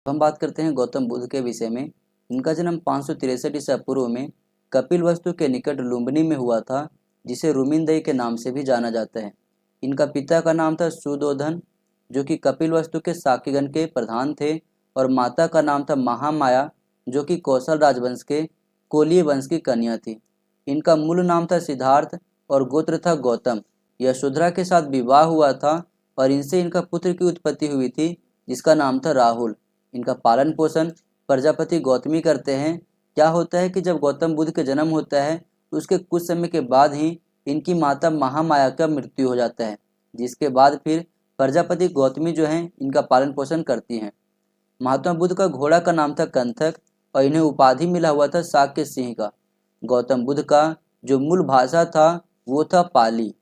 हम बात करते हैं गौतम बुद्ध के विषय में। इनका जन्म 563 ईसा पूर्व में कपिलवस्तु के निकट लुम्बिनी में हुआ था, जिसे रुमिनदई के नाम से भी जाना जाता है। इनका पिता का नाम था सुदोधन, जो कि कपिलवस्तु के साक्यगण के प्रधान थे, और माता का नाम था महामाया, जो कि कौशल राजवंश के कोलीय वंश की कन्या थी। इनका मूल नाम था सिद्धार्थ और गोत्र था गौतम। यशोधरा के साथ विवाह हुआ था और इनसे इनका पुत्र की उत्पत्ति हुई थी, जिसका नाम था राहुल। इनका पालन पोषण प्रजापति गौतमी करते हैं। क्या होता है कि जब गौतम बुद्ध का जन्म होता है उसके कुछ समय के बाद ही इनकी माता महामाया का मृत्यु हो जाता है, जिसके बाद फिर प्रजापति गौतमी जो हैं इनका पालन पोषण करती हैं। महात्मा बुद्ध का घोड़ा का नाम था कंथक और इन्हें उपाधि मिला हुआ था शाक्य सिंह का। गौतम बुद्ध का जो मूल भाषा था वो था पाली।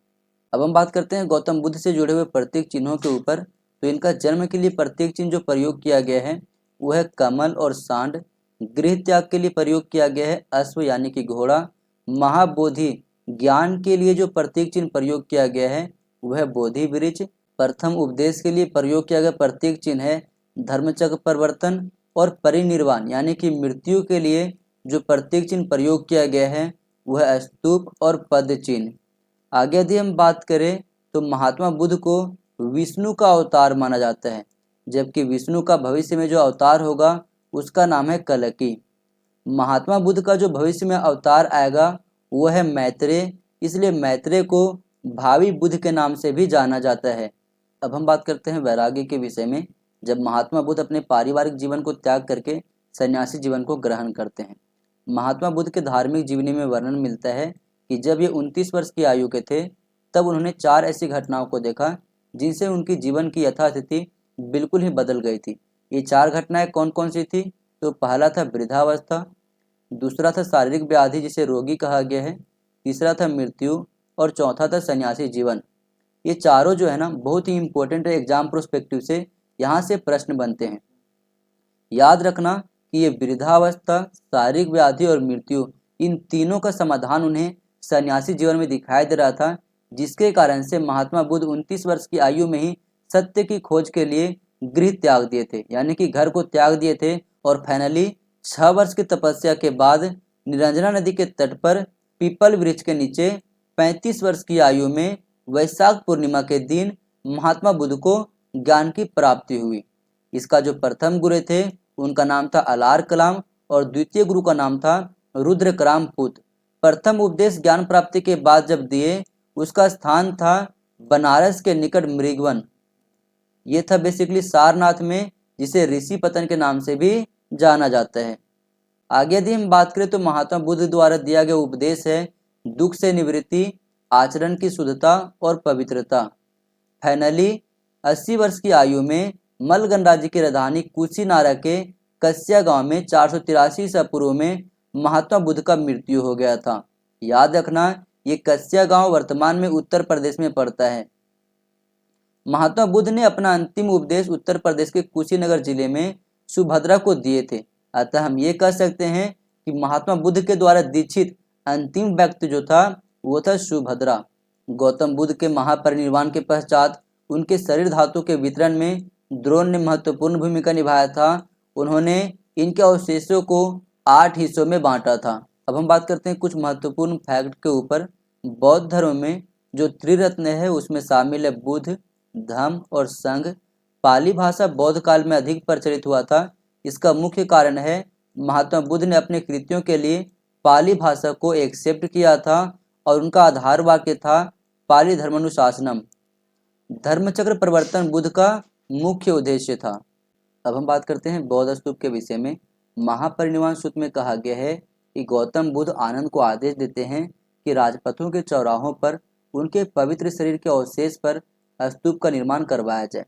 अब हम बात करते हैं गौतम बुद्ध से जुड़े हुए प्रतीक चिन्हों के ऊपर। तो इनका जन्म के लिए प्रतीक चिन्ह जो प्रयोग किया गया है वो है कमल और सांड। गृह त्याग के लिए प्रयोग किया गया है अश्व यानी कि घोड़ा। महाबोधि ज्ञान के लिए जो प्रतीक चिन्ह प्रयोग किया गया है वह बोधि वृक्ष। प्रथम उपदेश के लिए प्रयोग किया गया प्रतीक चिन्ह है धर्मचक्र परिवर्तन। और परिनिर्वाण यानी कि मृत्यु के लिए जो प्रतीक चिन्ह प्रयोग किया गया है वह स्तूप और पद चिन्ह। आगे यदि हम बात करें तो महात्मा बुद्ध को विष्णु का अवतार माना जाता है, जबकि विष्णु का भविष्य में जो अवतार होगा उसका नाम है कल्कि। महात्मा बुद्ध का जो भविष्य में अवतार आएगा वो है मैत्रेय, इसलिए मैत्रेय को भावी बुद्ध के नाम से भी जाना जाता है। अब हम बात करते हैं वैराग्य के विषय में। जब महात्मा बुद्ध अपने पारिवारिक जीवन को त्याग करके सन्यासी जीवन को ग्रहण करते हैं। महात्मा बुद्ध के धार्मिक जीवनी में वर्णन मिलता है कि जब ये 29 वर्ष की आयु के थे तब उन्होंने 4 ऐसी घटनाओं को देखा जिनसे उनकी जीवन की यथास्थिति बिल्कुल ही बदल गई थी। ये 4 घटनाएं कौन कौन सी थी? तो पहला था वृद्धावस्था, दूसरा था शारीरिक व्याधि जिसे रोगी कहा गया है, तीसरा था मृत्यु और चौथा था सन्यासी जीवन। ये चारों जो है ना बहुत ही इंपॉर्टेंट है एग्जाम प्रोस्पेक्टिव से, यहाँ से प्रश्न बनते हैं। याद रखना कि ये वृद्धावस्था, शारीरिक व्याधि और मृत्यु, इन तीनों का समाधान उन्हें सन्यासी जीवन में दिखाई दे रहा था, जिसके कारण से महात्मा बुद्ध 29 वर्ष की आयु में ही सत्य की खोज के लिए गृह त्याग दिए थे, यानी कि घर को त्याग दिए थे। और फाइनली 6 वर्ष की तपस्या के बाद निरंजना नदी के तट पर पीपल वृक्ष के नीचे 35 वर्ष की आयु में वैशाख पूर्णिमा के दिन महात्मा बुद्ध को ज्ञान की प्राप्ति हुई। इसका जो प्रथम गुरु थे उनका नाम था अलार कलाम और द्वितीय गुरु का नाम था रुद्रक्राम पुत्र। प्रथम उपदेश ज्ञान प्राप्ति के बाद जब दिए उसका स्थान था बनारस के निकट मृगवन। ये था बेसिकली सारनाथ में, जिसे ऋषि पतन के नाम से भी जाना जाता है। आगे यदि हम बात करें तो महात्मा बुद्ध द्वारा दिया गया उपदेश है दुख से निवृत्ति, आचरण की शुद्धता और पवित्रता। फाइनली 80 वर्ष की आयु में मल्ल गणराज्य की राजधानी कुशीनारा के कस्या गांव में 483 ईसा पूर्व में महात्मा बुद्ध का मृत्यु हो गया था। याद रखना ये कस्या गांव वर्तमान में उत्तर प्रदेश में पड़ता है। महात्मा बुद्ध ने अपना अंतिम उपदेश उत्तर प्रदेश के कुशीनगर जिले में सुभद्रा को दिए थे। अतः हम ये कह सकते हैं कि महात्मा बुद्ध के द्वारा दीक्षित अंतिम व्यक्ति जो था वो था सुभद्रा। गौतम बुद्ध के महापरिनिर्वाण के पश्चात उनके शरीर धातु के वितरण में द्रोण ने महत्वपूर्ण भूमिका निभाया था। उन्होंने इनके अवशेषों को 8 हिस्सों में बांटा था। अब हम बात करते हैं कुछ महत्वपूर्ण फैक्ट के ऊपर। बौद्ध धर्म में जो त्रिरत्न है उसमें शामिल है बुद्ध, धम्म और संघ। पाली भाषा बौद्ध काल में अधिक प्रचलित हुआ था। इसका मुख्य कारण है महात्मा बुद्ध ने अपने कृतियों के लिए पाली भाषा को एक्सेप्ट किया था और उनका आधार वाक्य था पाली धर्मानुशासनम। धर्मचक्र परिवर्तन बुद्ध का मुख्य उद्देश्य था। अब हम बात करते हैं बौद्ध स्तूप के विषय में। महापरिनिर्वाण सूत्र में कहा गया है कि गौतम बुद्ध आनंद को आदेश देते हैं कि राजपथों के चौराहों पर उनके पवित्र शरीर के अवशेष पर स्तूप का निर्माण करवाया जाए।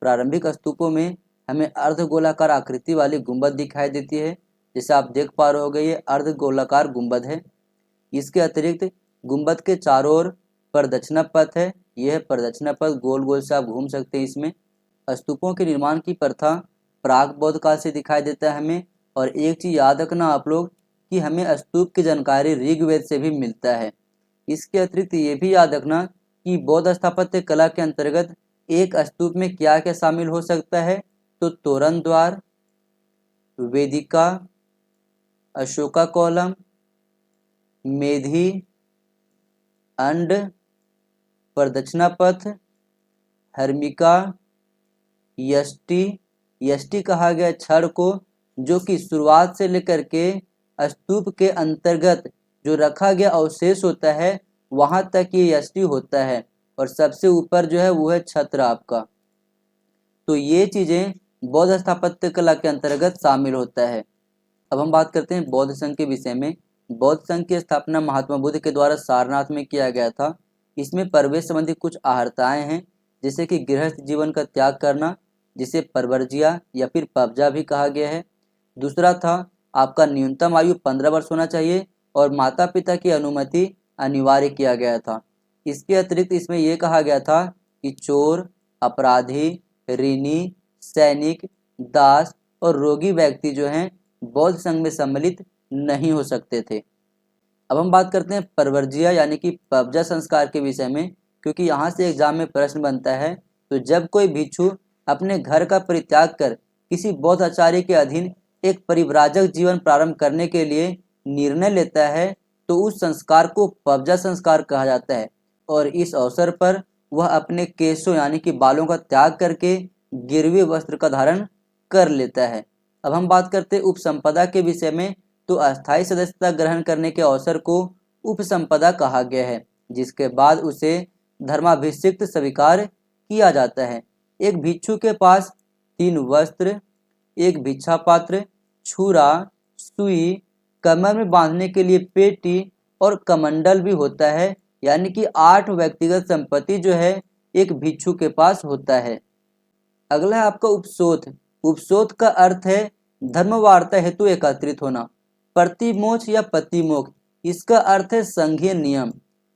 प्रारंभिक स्तूपों में हमें अर्धगोलाकार आकृति वाली गुंबद दिखाई देती है, जैसे आप देख पा रहे होगे ये अर्धगोलाकार गुंबद है। इसके अतिरिक्त गुंबद के चारों ओर प्रदक्षिणा पथ है। यह प्रदक्षिणा पथ गोल गोल से आप घूम सकते हैं। इसमें स्तूपों के निर्माण की प्रथा प्राक बौद्ध काल से दिखाई देता है हमें। और एक चीज याद रखना आप लोग कि हमें स्तूप की जानकारी ऋग्वेद से भी मिलता है। इसके अतिरिक्त ये भी याद रखना कि बौद्ध स्थापत्य कला के अंतर्गत एक स्तूप में क्या क्या शामिल हो सकता है? तो तोरण द्वार, वेदिका, अशोका कॉलम, मेधी, अंड, प्रदक्षिणा पथ, हर्मिका, यष्टि। यष्टि कहा गया छड़ को जो कि शुरुआत से लेकर के स्तूप के अंतर्गत जो रखा गया अवशेष होता है वहां तक ये यष्टि होता है, और सबसे ऊपर जो है वो है छत्र आपका। तो ये चीजें बौद्ध स्थापत्य कला के अंतर्गत शामिल होता है। अब हम बात करते हैं बौद्ध संघ के विषय में। बौद्ध संघ की स्थापना महात्मा बुद्ध के द्वारा सारनाथ में किया गया था। इसमें प्रवेश संबंधी कुछ आहर्ताएं हैं, जैसे कि गृहस्थ जीवन का त्याग करना, जिसे परवर्जिया या फिर पबजा भी कहा गया है। दूसरा था आपका न्यूनतम आयु 15 वर्ष होना चाहिए और माता पिता की अनुमति अनिवार्य किया गया था। इसके अतिरिक्त इसमें यह कहा गया था कि चोर, अपराधी, ऋणी, सैनिक, दास और रोगी व्यक्ति जो हैं बौद्ध संघ में सम्मिलित नहीं हो सकते थे। अब हम बात करते हैं परवर्जिया यानी कि पबजा संस्कार के विषय में, क्योंकि यहाँ से एग्जाम में प्रश्न बनता है। तो जब कोई भिक्षु अपने घर का परित्याग कर किसी बौद्ध आचार्य के अधीन एक परिव्राजक जीवन प्रारंभ करने के लिए निर्णय लेता है तो उस संस्कार को पबजा संस्कार कहा जाता है, और इस अवसर पर वह अपने केशों यानी कि बालों का त्याग करके गिरवी वस्त्र का धारण कर लेता है। अब हम बात करते हैं उपसंपदा के विषय में। तो अस्थायी सदस्यता ग्रहण करने के अवसर को उपसंपदा कहा गया है, जिसके बाद उसे धर्माभिषिक्त स्वीकार किया जाता है। एक भिक्षु के पास 3 वस्त्र, एक भिक्षा पात्र, छुरा, सुई, कमर में बांधने के लिए पेटी और कमंडल भी होता है, यानी कि 8 व्यक्तिगत संपत्ति जो है एक भिक्षु के पास होता है। अगला है आपका उपसोथ। उपसोथ का अर्थ है धर्म वार्ता हेतु एकत्रित होना। प्रतिमोक्ष या पतिमोक्ष, इसका अर्थ है संघीय नियम।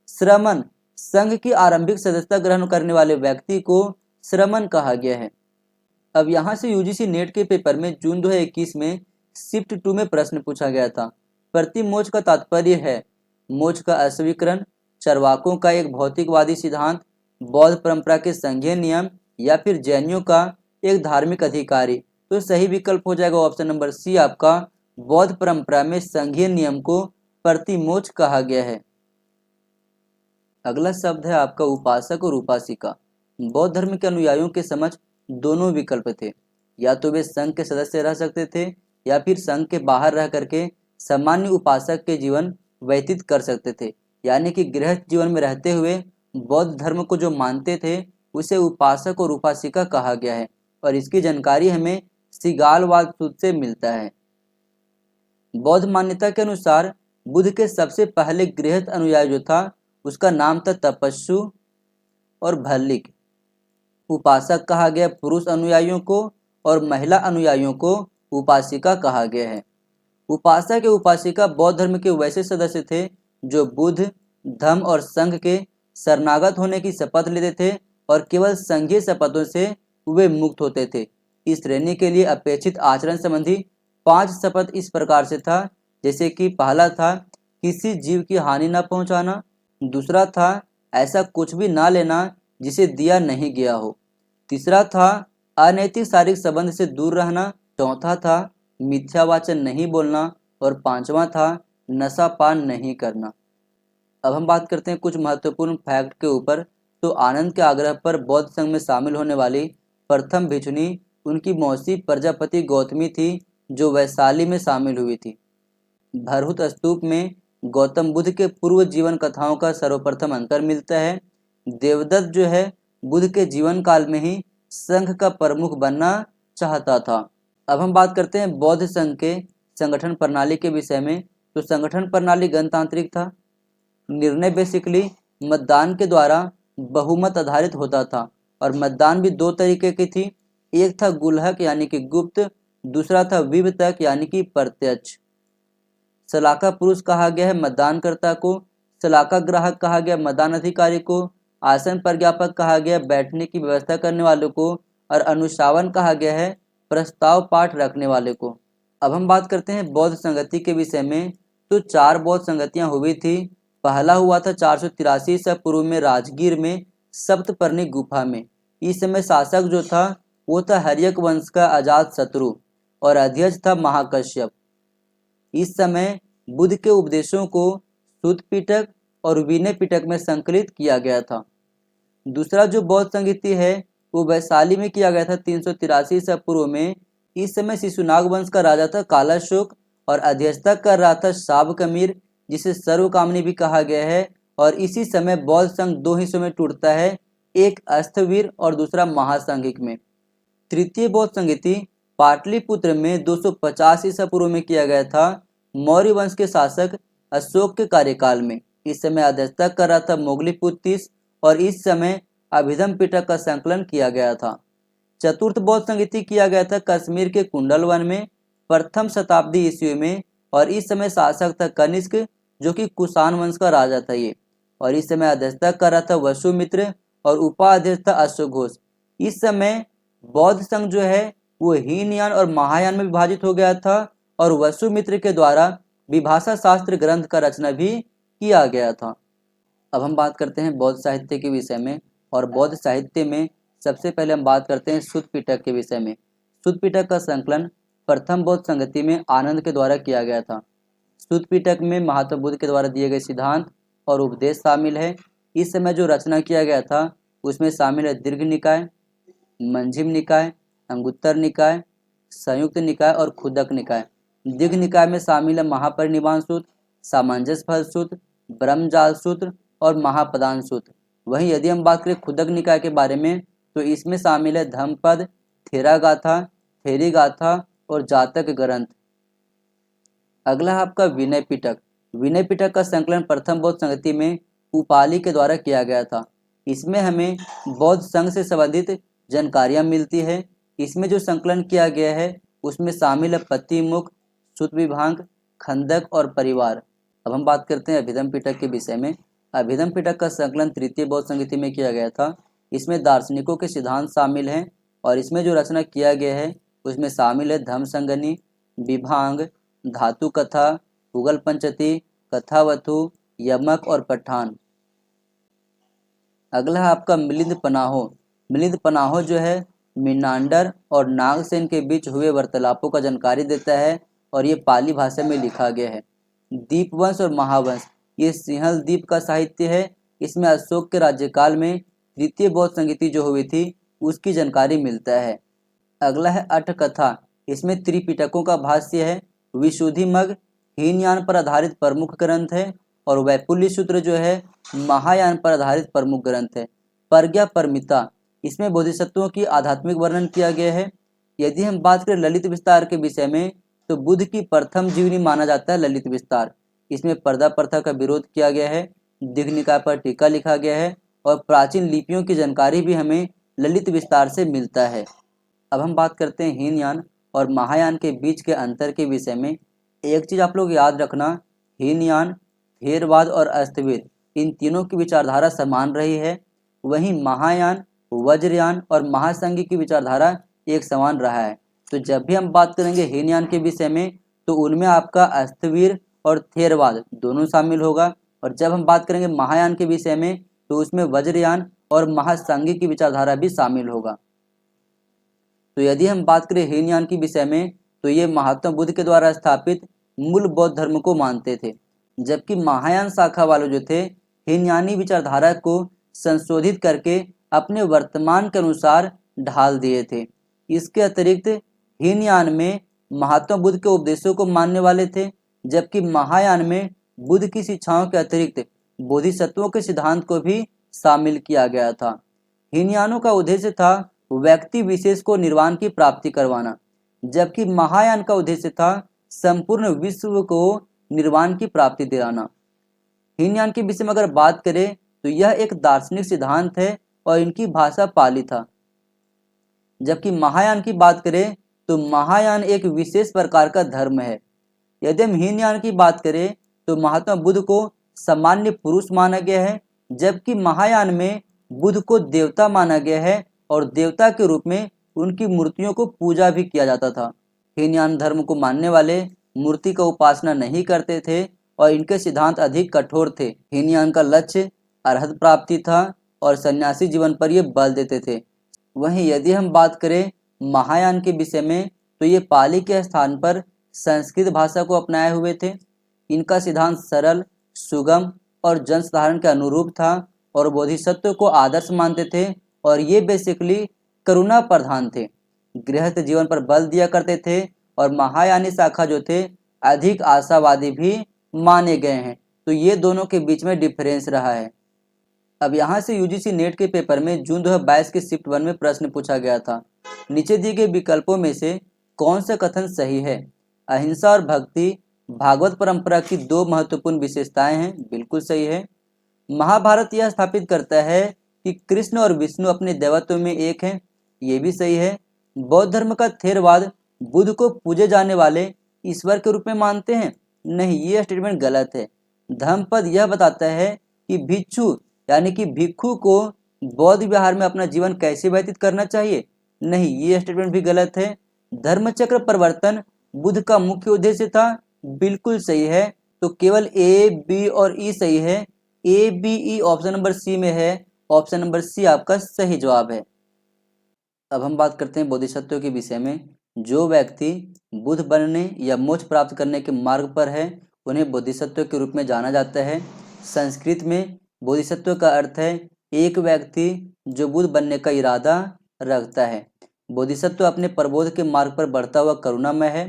श्रमण, संघ की आरंभिक सदस्यता ग्रहण करने वाले व्यक्ति को श्रमण कहा गया है। अब यहाँ से यूजीसी नेट के पेपर में जून 2021 में शिफ्ट 2 में प्रश्न पूछा गया था। प्रतिमोक्ष का तात्पर्य है मोक्ष का अस्वीकरण, चरवाकों का एक भौतिकवादी सिद्धांत, बौद्ध परंपरा के संघीय नियम, या फिर जैनियों का एक धार्मिक अधिकारी। तो सही विकल्प हो जाएगा ऑप्शन नंबर सी आपका, बौद्ध परंपरा में संघीय नियम को प्रतिमोक्ष कहा गया है। अगला शब्द है आपका उपासक और उपासिका। बौद्ध धर्म के अनुयायियों के समक्ष दोनों विकल्प थे, या तो वे संघ के सदस्य रह सकते थे या फिर संघ के बाहर रह करके सामान्य उपासक के जीवन व्यतीत कर सकते थे, यानी कि गृहस्थ जीवन में रहते हुए बौद्ध धर्म को जो मानते थे उसे उपासक और उपासिका कहा गया है, और इसकी जानकारी हमें सिगालवाद सूत्र से मिलता है। बौद्ध मान्यता के अनुसार बुद्ध के सबसे पहले गृहस्थ अनुयायी जो था उसका नाम था तपस्सु और भल्लिक। उपासक कहा गया पुरुष अनुयायियों को और महिला अनुयायियों को उपासिका कहा गया है। उपासक या उपासिका बौद्ध धर्म के वैसे सदस्य थे जो बुद्ध, धम्म और संघ के शरणागत होने की शपथ लेते थे और केवल संघीय शपथों से वे मुक्त होते थे। इस श्रेणी के लिए अपेक्षित आचरण संबंधी 5 शपथ इस प्रकार से था, जैसे कि पहला था किसी जीव की हानि न पहुंचाना, दूसरा था ऐसा कुछ भी ना लेना जिसे दिया नहीं गया हो, तीसरा था अनैतिक शारीरिक संबंध से दूर रहना, चौथा था मिथ्या वाचन नहीं बोलना, और पांचवा था नशा पान नहीं करना। अब हम बात करते हैं कुछ महत्वपूर्ण फैक्ट के ऊपर। तो आनंद के आग्रह पर बौद्ध संघ में शामिल होने वाली प्रथम भिक्षुनी उनकी मौसी प्रजापति गौतमी थी, जो वैशाली में शामिल हुई थी। भरहुत स्तूप में गौतम बुद्ध के पूर्व जीवन कथाओं का सर्वप्रथम अंतर मिलता है। देवदत्त जो है बुद्ध के जीवन काल में ही संघ का प्रमुख बनना चाहता था। अब हम बात करते हैं बौद्ध संघ के संगठन प्रणाली के विषय में। तो संगठन प्रणाली गणतांत्रिक था। निर्णय बेसिकली मतदान के द्वारा बहुमत आधारित होता था, और मतदान भी 2 तरीके की थी। एक था गुल्हक यानी कि गुप्त, दूसरा था विवतक यानी कि प्रत्यक्ष। सलाका पुरुष कहा गया है मतदानकर्ता को, सलाका ग्राहक कहा गया मतदान अधिकारी को, आसन प्रज्ञापक कहा गया बैठने की व्यवस्था करने वालों को, और अनुशासन कहा गया है प्रस्ताव पाठ रखने वाले को। अब हम बात करते हैं बौद्ध संगति के विषय में। तो 4 बौद्ध संगतियां हुई थी। पहला हुआ था 483 ईसा पूर्व में राजगीर में सप्तपर्णी गुफा में। इस समय शासक जो था वो था हर्यक वंश का अजात शत्रु और अध्यक्ष था महाकश्यप। इस समय बुद्ध के उपदेशों को सुत्त पिटक और विनय पिटक में संकलित किया गया था। दूसरा जो बौद्ध संगीति है वो वैशाली में किया गया था 383 ईसा पूर्व में। इस समय शिशुनाग वंश का राजा था कालाशोक और अध्यक्षता कर रहा था शाबकमीर, जिसे सर्वकामनी भी कहा गया है। और इसी समय बौद्ध संघ दो हिस्सों में टूटता है, एक अस्थवीर और दूसरा महासांघिक में। तृतीय बौद्ध संगीति पाटलिपुत्र में 250 ईसा पूर्व में किया गया था, मौर्य वंश के शासक अशोक के कार्यकाल में। इस समय अध्यक्षता कर रहा था मोगलीपुत्र और इस समय अभिधम पिटक का संकलन किया गया था। चतुर्थ बौद्ध संगीति किया गया था कश्मीर के कुंडलवन में प्रथम शताब्दी ईस्वी में और इस समय शासक था कनिष्क, जो कि कुषाण वंश का राजा था ये। और इस समय अध्यक्षता कर रहा था वसुमित्र और उपाध्यक्ष था अश्वघोष। इस समय बौद्ध संघ जो है वो हीनयान और महायान में विभाजित हो गया था और वसुमित्र के द्वारा विभाषा शास्त्र ग्रंथ का रचना भी किया गया था। अब हम बात करते हैं बौद्ध साहित्य के विषय में, और बौद्ध साहित्य में सबसे पहले हम बात करते हैं सुत्त पिटक के विषय में। सुत्त पिटक का संकलन प्रथम बौद्ध संगति में आनंद के द्वारा किया गया था। सुत्त पिटक में महात्मा बुद्ध के द्वारा दिए गए सिद्धांत और उपदेश शामिल है। इस समय जो रचना किया गया था उसमें शामिल है दीर्घ निकाय, मंजिम निकाय, अंगुत्तर निकाय, संयुक्त निकाय और खुदक निकाय। दीर्घ निकाय में शामिल है महापरिनिर्वाण सूत्र, सामंजस्य फल सूत्र, ब्रह्मजाल सूत्र और महापदान सूत्र। वहीं यदि हम बात करें खुदक निकाय के बारे में तो इसमें शामिल है धम्मपद, थेरा गाथा, थेरी गाथा और जातक ग्रंथ। अगला है आपका विनय पिटक। विनय पिटक का संकलन प्रथम बौद्ध संगति में उपाली के द्वारा किया गया था। इसमें हमें बौद्ध संघ से संबंधित जानकारियां मिलती है। इसमें जो संकलन किया गया है उसमें शामिल है पतिमुख, सुत विभाग, खंदक और परिवार। अब हम बात करते हैं अभिधम पिटक के विषय में। अभिधम पिटक का संकलन तृतीय बौद्ध संगति में किया गया था। इसमें दार्शनिकों के सिद्धांत शामिल हैं और इसमें जो रचना किया गया है उसमें शामिल है धम्म संगनी, विभांग, धातु कथा, उगल पंचती, कथावथु, यमक और पठान। अगला है आपका मिलिंद पनाहो। मिलिंद पनाहो जो है मिनांडर और नागसेन के बीच हुए वार्तालापों का जानकारी देता है और ये पाली भाषा में लिखा गया है। दीपवंश और महावंश ये सिंहल द्वीप का साहित्य है। इसमें अशोक के राज्यकाल में द्वितीय बौद्ध संगीति जो हुई थी उसकी जानकारी मिलता है। अगला है अठ कथा। इसमें त्रिपिटकों का भाष्य है। विशुद्धिमग हीनयान पर आधारित प्रमुख ग्रंथ है और वैपुल्य सूत्र जो है महायान पर आधारित प्रमुख ग्रंथ है। प्रज्ञा परमिता, इसमें बोधिसत्वों की आध्यात्मिक वर्णन किया गया है। यदि हम बात करें ललित विस्तार के विषय में तो बुद्ध की प्रथम जीवनी माना जाता है ललित विस्तार। इसमें पर्दा प्रथा का विरोध किया गया है, दीर्घ निकाय पर टीका लिखा गया है और प्राचीन लिपियों की जानकारी भी हमें ललित विस्तार से मिलता है। अब हम बात करते हैं हीनयान और महायान के बीच के अंतर के विषय में। एक चीज़ आप लोग याद रखना, हीनयान, थेरवाद और अस्थवीर इन तीनों की विचारधारा समान रही है। वहीं महायान, वज्रयान और महासंघी की विचारधारा एक समान रहा है। तो जब भी हम बात करेंगे हीनयान के विषय में तो उनमें आपका अस्थवीर और थेरवाद दोनों शामिल होगा, और जब हम बात करेंगे महायान के विषय में तो उसमें वज्रयान और महासंघी की विचारधारा भी शामिल होगा। तो यदि हम बात करें हीनयान के विषय में तो ये महात्मा बुद्ध के द्वारा स्थापित मूल बौद्ध धर्म को मानते थे, जबकि महायान शाखा वाले जो थे हीनयानी विचारधारा को संशोधित करके अपने वर्तमान के अनुसार ढाल दिए थे। इसके अतिरिक्त हीनयान में महात्मा बुद्ध के उपदेशों को मानने वाले थे, जबकि महायान में बुद्ध की शिक्षाओं के अतिरिक्त बोधिसत्वों के सिद्धांत को भी शामिल किया गया था। हीनयानों का उद्देश्य था व्यक्ति विशेष को निर्वाण की प्राप्ति करवाना, जबकि महायान का उद्देश्य था संपूर्ण विश्व को निर्वाण की प्राप्ति दिलाना। हीनयान के विषय में अगर बात करें तो यह एक दार्शनिक सिद्धांत है और इनकी भाषा पाली था, जबकि महायान की बात करें तो महायान एक विशेष प्रकार का धर्म है। यदि हम हीनयान की बात करें तो महात्मा बुद्ध को सामान्य पुरुष माना गया है, जबकि महायान में बुद्ध को देवता माना गया है और देवता के रूप में उनकी मूर्तियों को पूजा भी किया जाता था। हीनयान धर्म को मानने वाले मूर्ति का उपासना नहीं करते थे और इनके सिद्धांत अधिक कठोर थे। हीनयान का लक्ष्य अरहत प्राप्ति था और सन्यासी जीवन पर ये बल देते थे। वहीं यदि हम बात करें महायान के विषय में तो ये पाली के स्थान पर संस्कृत भाषा को अपनाए हुए थे। इनका सिद्धांत सरल, सुगम और जनसाधारण के अनुरूप था और बोधिसत्व को आदर्श मानते थे और ये बेसिकली करुणा प्रधान थे, गृहस्थ जीवन पर बल दिया करते थे और महायानी शाखा जो थे अधिक आशावादी भी माने गए हैं। तो ये दोनों के बीच में डिफरेंस रहा है। अब यहाँ से यूजीसी नेट के पेपर में जून 2022 के शिफ्ट 1 में प्रश्न पूछा गया था, नीचे दिए गए विकल्पों में से कौन सा कथन सही है? अहिंसा और भक्ति भागवत परंपरा की दो महत्वपूर्ण विशेषताएं हैं, बिल्कुल सही है। महाभारत यह स्थापित करता है कि कृष्ण और विष्णु अपने दैवत्व में एक हैं, ये भी सही है। बौद्ध धर्म का थेरवाद बुद्ध को पूजे जाने वाले ईश्वर के रूप में मानते हैं, नहीं, ये स्टेटमेंट गलत है। धम्मपद यह बताता है कि भिक्षु यानी कि भिक्षु को बौद्ध विहार में अपना जीवन कैसे व्यतीत करना चाहिए, नहीं, ये स्टेटमेंट भी गलत है। धर्मचक्र परिवर्तन बुद्ध का मुख्य उद्देश्य था, बिल्कुल सही है। तो केवल ए, बी और ई सही है। A, B, E option number C में है, ऑप्शन नंबर सी आपका सही जवाब है। अब हम बात करते हैं बोधिसत्व के विषय में। जो व्यक्ति बुद्ध बनने या मोक्ष प्राप्त करने के मार्ग पर है उन्हें बोधिसत्व के रूप में जाना जाता है। संस्कृत में बोधिसत्व का अर्थ है एक व्यक्ति जो बुद्ध बनने का इरादा रखता है। बोधिसत्व अपने प्रबोध के मार्ग पर बढ़ता हुआ करुणामय है।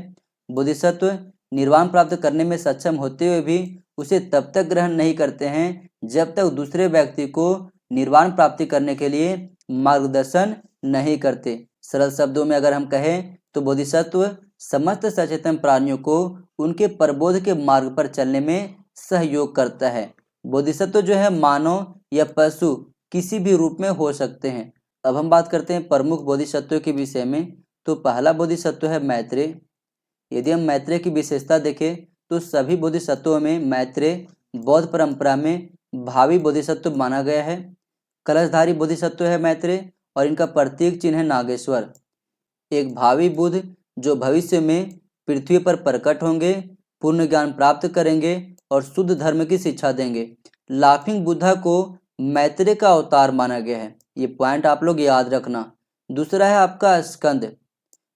बोधिसत्व निर्वाण प्राप्त करने में सक्षम होते हुए भी उसे तब तक ग्रहण नहीं करते हैं जब तक दूसरे व्यक्ति को निर्वाण प्राप्ति करने के लिए मार्गदर्शन नहीं करते। सरल शब्दों में अगर हम कहें तो बोधिसत्व समस्त सचेतन प्राणियों को उनके प्रबोध के मार्ग पर चलने में सहयोग करता है। बोधिसत्व जो है मानव या पशु किसी भी रूप में हो सकते हैं। अब हम बात करते हैं प्रमुख बोधिसत्वों के विषय में। तो पहला बोधिसत्व है मैत्रेय। यदि हम मैत्रेय की विशेषता देखें तो सभी बोधिसत्वों में मैत्रेय बौद्ध परंपरा में भावी बोधिसत्व माना गया है। कलशधारी बोधिसत्व है मैत्रेय और इनका प्रतीक चिन्ह है नागेश्वर। एक भावी बुद्ध जो भविष्य में पृथ्वी पर प्रकट होंगे, पूर्ण ज्ञान प्राप्त करेंगे और शुद्ध धर्म की शिक्षा देंगे। लाफिंग बुद्धा को मैत्रेय का अवतार माना गया है, ये पॉइंट आप लोग याद रखना। दूसरा है आपका स्कंद,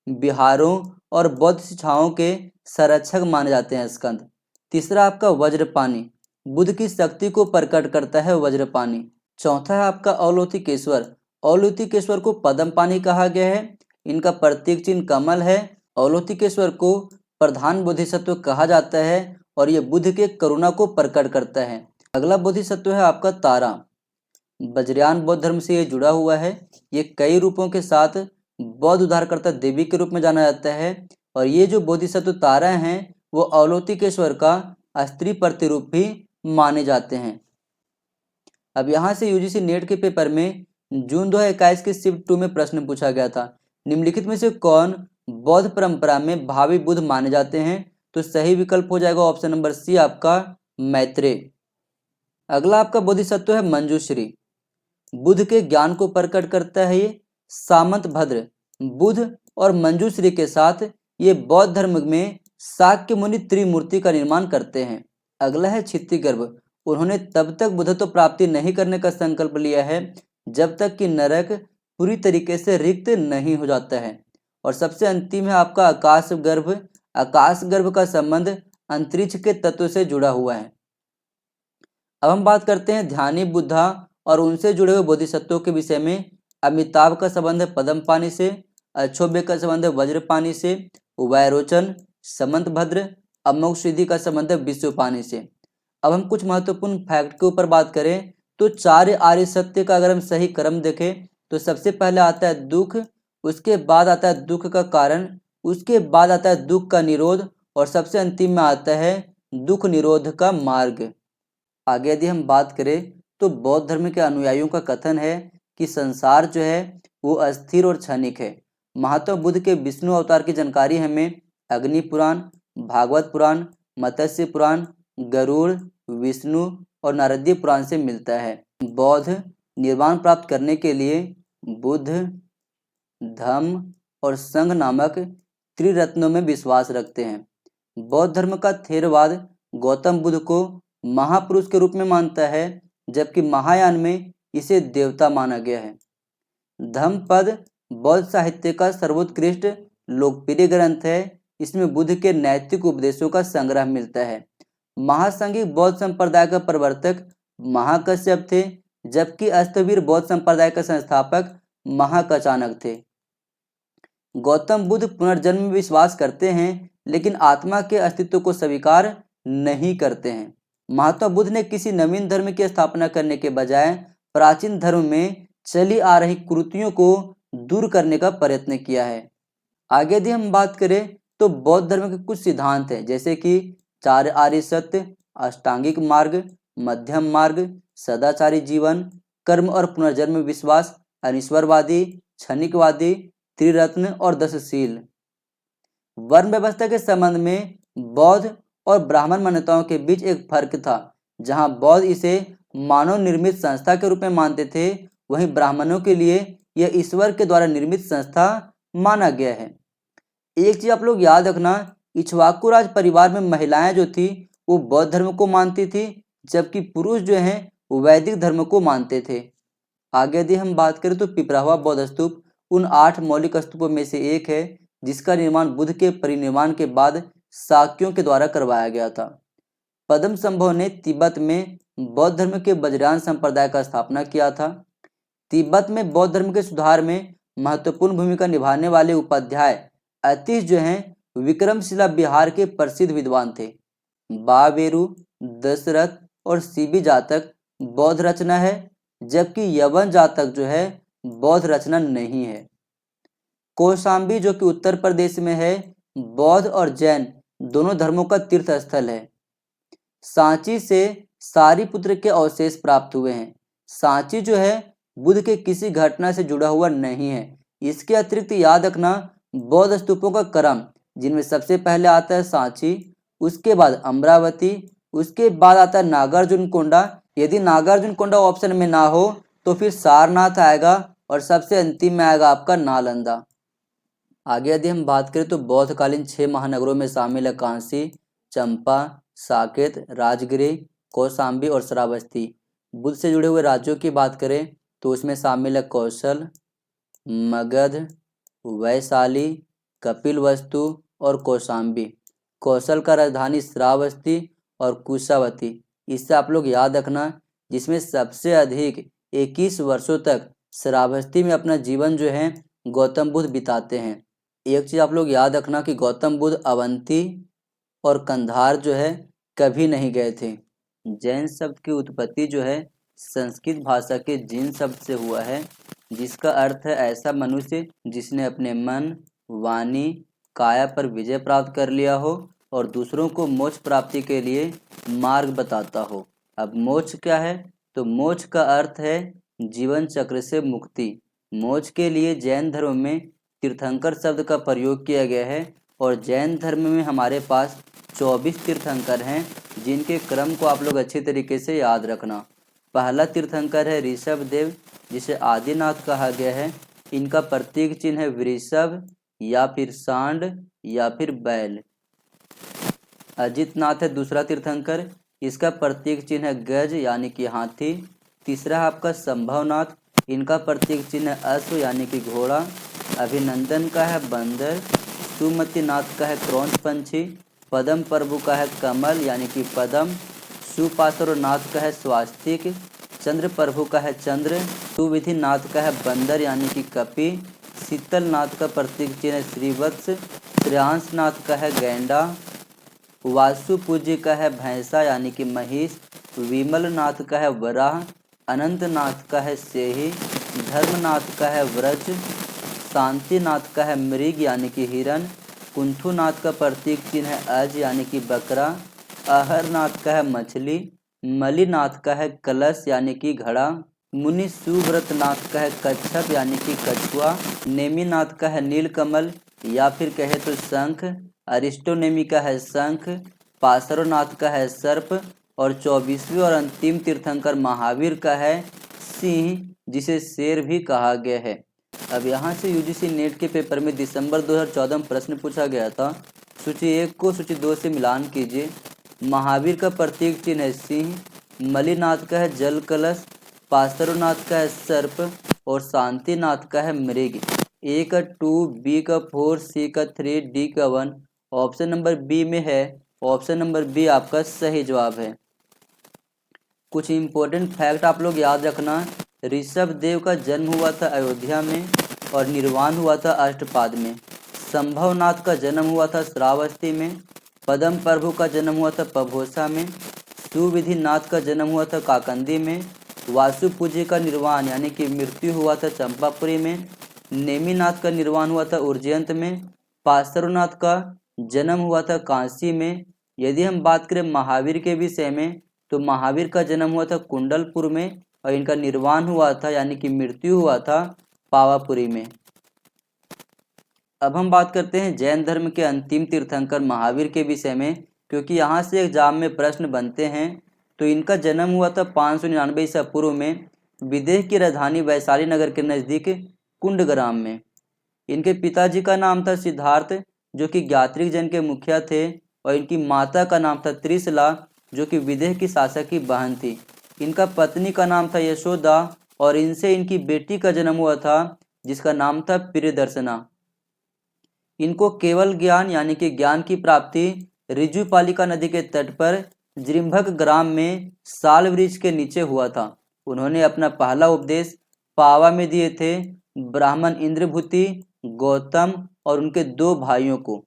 विहारों और बौद्ध शिक्षाओं के संरक्षक माने जाते हैं स्कंद। तीसरा आपका वज्रपाणी, बुद्ध की शक्ति को प्रकट करता है वज्रपाणी। चौथा है आपका अवलोकितेश्वर। अवलोकितेश्वर को पद्मपाणि कहा गया है, इनका प्रतीक चिन्ह कमल है। अवलोकितेश्वर को प्रधान बोधिसत्व कहा जाता है और ये बुद्ध के करुणा को प्रकट करता है। अगला बोधिसत्व है आपका तारा। वज्रयान बौद्ध धर्म से ये जुड़ा हुआ है। ये कई रूपों के साथ बौद्ध उद्धारकर्ता देवी के रूप में जाना जाता है और ये जो बोधिसत्व तारा हैं वो अवलोकितेश्वर का स्त्री प्रतिरूप भी माने जाते हैं। अब यहाँ से यूजीसी नेट के पेपर में जून 2021 के शिफ्ट 2 में प्रश्न पूछा गया था, निम्नलिखित में से कौन बौद्ध परंपरा में भावी बुद्ध माने जाते हैं? तो सही विकल्प हो जाएगा ऑप्शन नंबर सी आपका मैत्रेय। अगला आपका बोधिसत्व है मंजूश्री। बुद्ध के ज्ञान को प्रकट करता है ये। सामंत भद्र बुद्ध और मंजूश्री के साथ ये बौद्ध धर्म में शाक्य मुनि त्रिमूर्ति का निर्माण करते हैं। अगला है क्षितिगर्भ। उन्होंने तब तक बुद्धत्व प्राप्ति नहीं करने का संकल्प लिया है जब तक कि नरक पूरी तरीके से रिक्त नहीं हो जाता है। और सबसे अंतिम है आपका आकाश गर्भ। आकाश गर्भ का संबंध अंतरिक्ष के तत्व से जुड़ा हुआ है। अब हम बात करते हैं ध्यानी बुद्धा और उनसे जुड़े हुए बोधिसत्वों के विषय में। अमिताभ का संबंध है पद्मपाणि से, अक्षोभ्य का संबंध है वज्रपाणि से, वैरोचन, समंत भद्र, अमोघसिद्धि का संबंध है विश्वपाणि से। अब हम कुछ महत्वपूर्ण फैक्ट के ऊपर बात करें तो चार आर्य सत्य का अगर हम सही क्रम देखें तो सबसे पहले आता है दुख, उसके बाद आता है दुख का कारण, उसके बाद आता है दुख का निरोध और सबसे अंतिम में आता है दुख निरोध का मार्ग। आगे यदि हम बात करें तो बौद्ध धर्म के अनुयायियों का कथन है कि संसार जो है वो अस्थिर और क्षणिक है। महात्मा बुद्ध के विष्णु अवतार की जानकारी हमें अग्नि पुराण, भागवत पुराण, मत्स्य पुराण, गरुड़, विष्णु और नारदीय पुराण से मिलता है। बौद्ध निर्वाण प्राप्त करने के लिए बुद्ध, धम्म और संघ नामक त्रिरत्नों में विश्वास रखते हैं। बौद्ध धर्म का थेरवाद गौतम बुद्ध को महापुरुष के रूप में मानता है जबकि महायान में इसे देवता माना गया है। धम्म पद बौद्ध साहित्य का सर्वोत्कृष्ट लोकप्रिय ग्रंथ है। इसमें बुद्ध के नैतिक उपदेशों का संग्रह मिलता है। महासंघिक बौद्ध संप्रदाय का प्रवर्तक महाकश्यप थे, जबकि अष्टवीर बौद्ध संप्रदाय का संस्थापक महाकचानक थे। गौतम बुद्ध पुनर्जन्म में विश्वास करते हैं, लेकिन आत्मा के अस्तित्व को स्वीकार नहीं करते हैं। महात्मा बुद्ध ने किसी नवीन धर्म की स्थापना करने के बजाय प्राचीन धर्म में चली आ रही कुरीतियों को दूर करने का प्रयत्न किया है। आगे यदि हम बात करें तो बौद्ध धर्म के कुछ सिद्धांत हैं, जैसे कि 4 आर्य सत्य, अष्टांगिक मार्ग, मध्यम मार्ग, सदाचारी जीवन, कर्म और पुनर्जन्म विश्वास, अनिश्वरवादी, क्षणिकवादी, त्रिरत्न और 10 शील। वर्ण व्यवस्था के संबंध में बौद्ध और ब्राह्मण मान्यताओं के बीच एक फर्क था। जहां बौद्ध इसे मानव निर्मित संस्था के रूप में मानते थे, वहीं ब्राह्मणों के लिए यह ईश्वर के द्वारा निर्मित संस्था माना गया है। एक चीज आप लोग याद रखना, इक्ष्वाकु राज परिवार में महिलाएं जो थी वो बौद्ध धर्म को मानती थी, जबकि पुरुष जो हैं वो वैदिक धर्म को मानते थे। आगे यदि हम बात करें तो पिपरावा बौद्ध स्तूप उन 8 मौलिक स्तूपों में से एक है, जिसका निर्माण बुद्ध के परिनिर्वाण के बाद शाक्यों के द्वारा करवाया गया था। पद्मसंभव ने तिब्बत में बौद्ध धर्म के वज्रयान संप्रदाय का स्थापना किया था। तिब्बत में बौद्ध धर्म के सुधार में महत्वपूर्ण भूमिका निभाने वाले उपाध्याय अतीश जो हैं विक्रमशिला बिहार के प्रसिद्ध विद्वान थे। बावेरु, दशरथ और सीबी जातक बौद्ध रचना है, जबकि यवन जातक जो है बौद्ध रचना नहीं है। कौशाम्बी जो कि उत्तर प्रदेश में है, बौद्ध और जैन दोनों धर्मों का तीर्थ स्थल है। सांची से सारीपुत्र के अवशेष प्राप्त हुए हैं। सांची जो है बुद्ध के किसी घटना से जुड़ा हुआ नहीं है। इसके अतिरिक्त याद रखना बौद्ध स्तूपों का क्रम, जिनमें सबसे पहले आता है सांची, उसके बाद अमरावती, उसके बाद आता है नागार्जुनकोंडा। यदि नागार्जुनकोंडा ऑप्शन में ना हो तो फिर सारनाथ आएगा और सबसे अंतिम में आएगा आपका नालंदा। आगे यदि हम बात करें तो बौद्धकालीन 6 महानगरों में शामिल है कांसी, चंपा, साकेत, राजगिरी, कौशाम्बी और श्रावस्ती। बुद्ध से जुड़े हुए राज्यों की बात करें तो उसमें शामिल है कौशल, मगध, वैशाली, कपिलवस्तु और कौशाम्बी। कौशल का राजधानी श्रावस्ती और कुशावती। इससे आप लोग याद रखना, जिसमें सबसे अधिक 21 वर्षों तक श्रावस्ती में अपना जीवन जो है गौतम बुद्ध बिताते हैं। एक चीज़ आप लोग याद रखना कि गौतम बुद्ध अवंती और कंधार जो है कभी नहीं गए थे। जैन शब्द की उत्पत्ति जो है संस्कृत भाषा के जिन शब्द से हुआ है, जिसका अर्थ है ऐसा मनुष्य जिसने अपने मन, वाणी, काया पर विजय प्राप्त कर लिया हो और दूसरों को मोक्ष प्राप्ति के लिए मार्ग बताता हो। अब मोक्ष क्या है? तो मोक्ष का अर्थ है जीवन चक्र से मुक्ति। मोक्ष के लिए जैन धर्म में तीर्थंकर शब्द का प्रयोग किया गया है और जैन धर्म में हमारे पास 24 तीर्थंकर हैं, जिनके क्रम को आप लोग अच्छी तरीके से याद रखना। पहला तीर्थंकर है ऋषभदेव, जिसे आदिनाथ कहा गया है। इनका प्रतीक चिन्ह है वृषभ या फिर सांड या फिर बैल। अजितनाथ है दूसरा तीर्थंकर, इसका प्रतीक चिन्ह है गज यानी कि हाथी। तीसरा है आपका संभवनाथ, इनका प्रतीक चिन्ह है अश्व यानी कि घोड़ा। अभिनंदन का है बंदर। सुमतिनाथ का है क्रौंच पंछी। पदम प्रभु का है कमल यानी कि पदम। सुपार्श्वनाथ का है स्वास्तिक। चंद्र प्रभु का है चंद्र। सुविधिनाथ का है बंदर यानी कि कपि। शीतलनाथ का प्रतीक चिन्ह है श्रीवत्स। श्रेयांशनाथ का है गैंडा। वासु पूज्य का है भैंसा यानी कि महिष। विमलनाथ का है वराह। अनंतनाथ का है सेही। धर्मनाथ का है व्रज। शांतिनाथ का है मृग यानी कि हिरण। कुंथुनाथ का प्रतीक चिन्ह है अज यानी कि बकरा। अहरनाथ का है मछली। मलिनाथ का है कलश यानी कि घड़ा। मुनि सुव्रतनाथ का है कच्छप यानी कि कछुआ। नेमिनाथ का है नीलकमल या फिर कहे तो शंख। अरिस्टोनेमी का है शंख। पार्श्वनाथ का है सर्प और 24वें और अंतिम तीर्थंकर महावीर का है सिंह, जिसे शेर भी कहा गया है। अब यहाँ से यूजीसी नेट के पेपर में दिसंबर 2014 में प्रश्न पूछा गया था। सूची 1 को सूची 2 से मिलान कीजिए। महावीर का प्रतीक चिन्ह है सिंह। मलिनाथ का है जल कलश। पार्श्वनाथ का है सर्प और शांतिनाथ का है मृग। ए का 2, बी का 4, सी का 3, डी का 1। ऑप्शन नंबर बी में है। ऑप्शन नंबर बी आपका सही जवाब है। कुछ इम्पोर्टेंट फैक्ट आप लोग याद रखना। ऋषभ देव का जन्म हुआ था अयोध्या में और निर्वाण हुआ था अष्टपाद में। संभवनाथ का जन्म हुआ था श्रावस्ती में। पद्म प्रभु का जन्म हुआ था पभोसा में। सुविधिनाथ का जन्म हुआ था काकंदी में। वासु पूज्य का निर्वाण यानी कि मृत्यु हुआ था चंपापुरी में। नेमिनाथ का निर्वाण हुआ था उज्जैन में। पार्श्वनाथ का जन्म हुआ था काशी में। यदि हम बात करें महावीर के विषय में तो महावीर का जन्म हुआ था कुंडलपुर में और इनका निर्वाण हुआ था यानी कि मृत्यु हुआ था पावापुरी में। अब हम बात करते हैं जैन धर्म के अंतिम तीर्थंकर महावीर के विषय में, क्योंकि यहाँ से एग्जाम में प्रश्न बनते हैं। तो इनका जन्म हुआ था 599 ईसा पूर्व में विदेह की राजधानी वैशाली नगर के नज़दीक कुंडग्राम में। इनके पिताजी का नाम था सिद्धार्थ जो कि ज्ञात्रिक जन के मुखिया थे और इनकी माता का नाम था त्रिशला जो कि विदेह की शासक की बहन थी। इनका पत्नी का नाम था यशोदा और इनसे इनकी बेटी का जन्म हुआ था जिसका नाम था प्रियदर्शना। इनको केवल ज्ञान यानी कि ज्ञान की प्राप्ति ऋजुपालिका नदी के तट पर जृंभक ग्राम में साल वृक्ष के नीचे हुआ था। उन्होंने अपना पहला उपदेश पावा में दिए थे ब्राह्मण इंद्रभूति, गौतम और उनके 2 भाइयों को।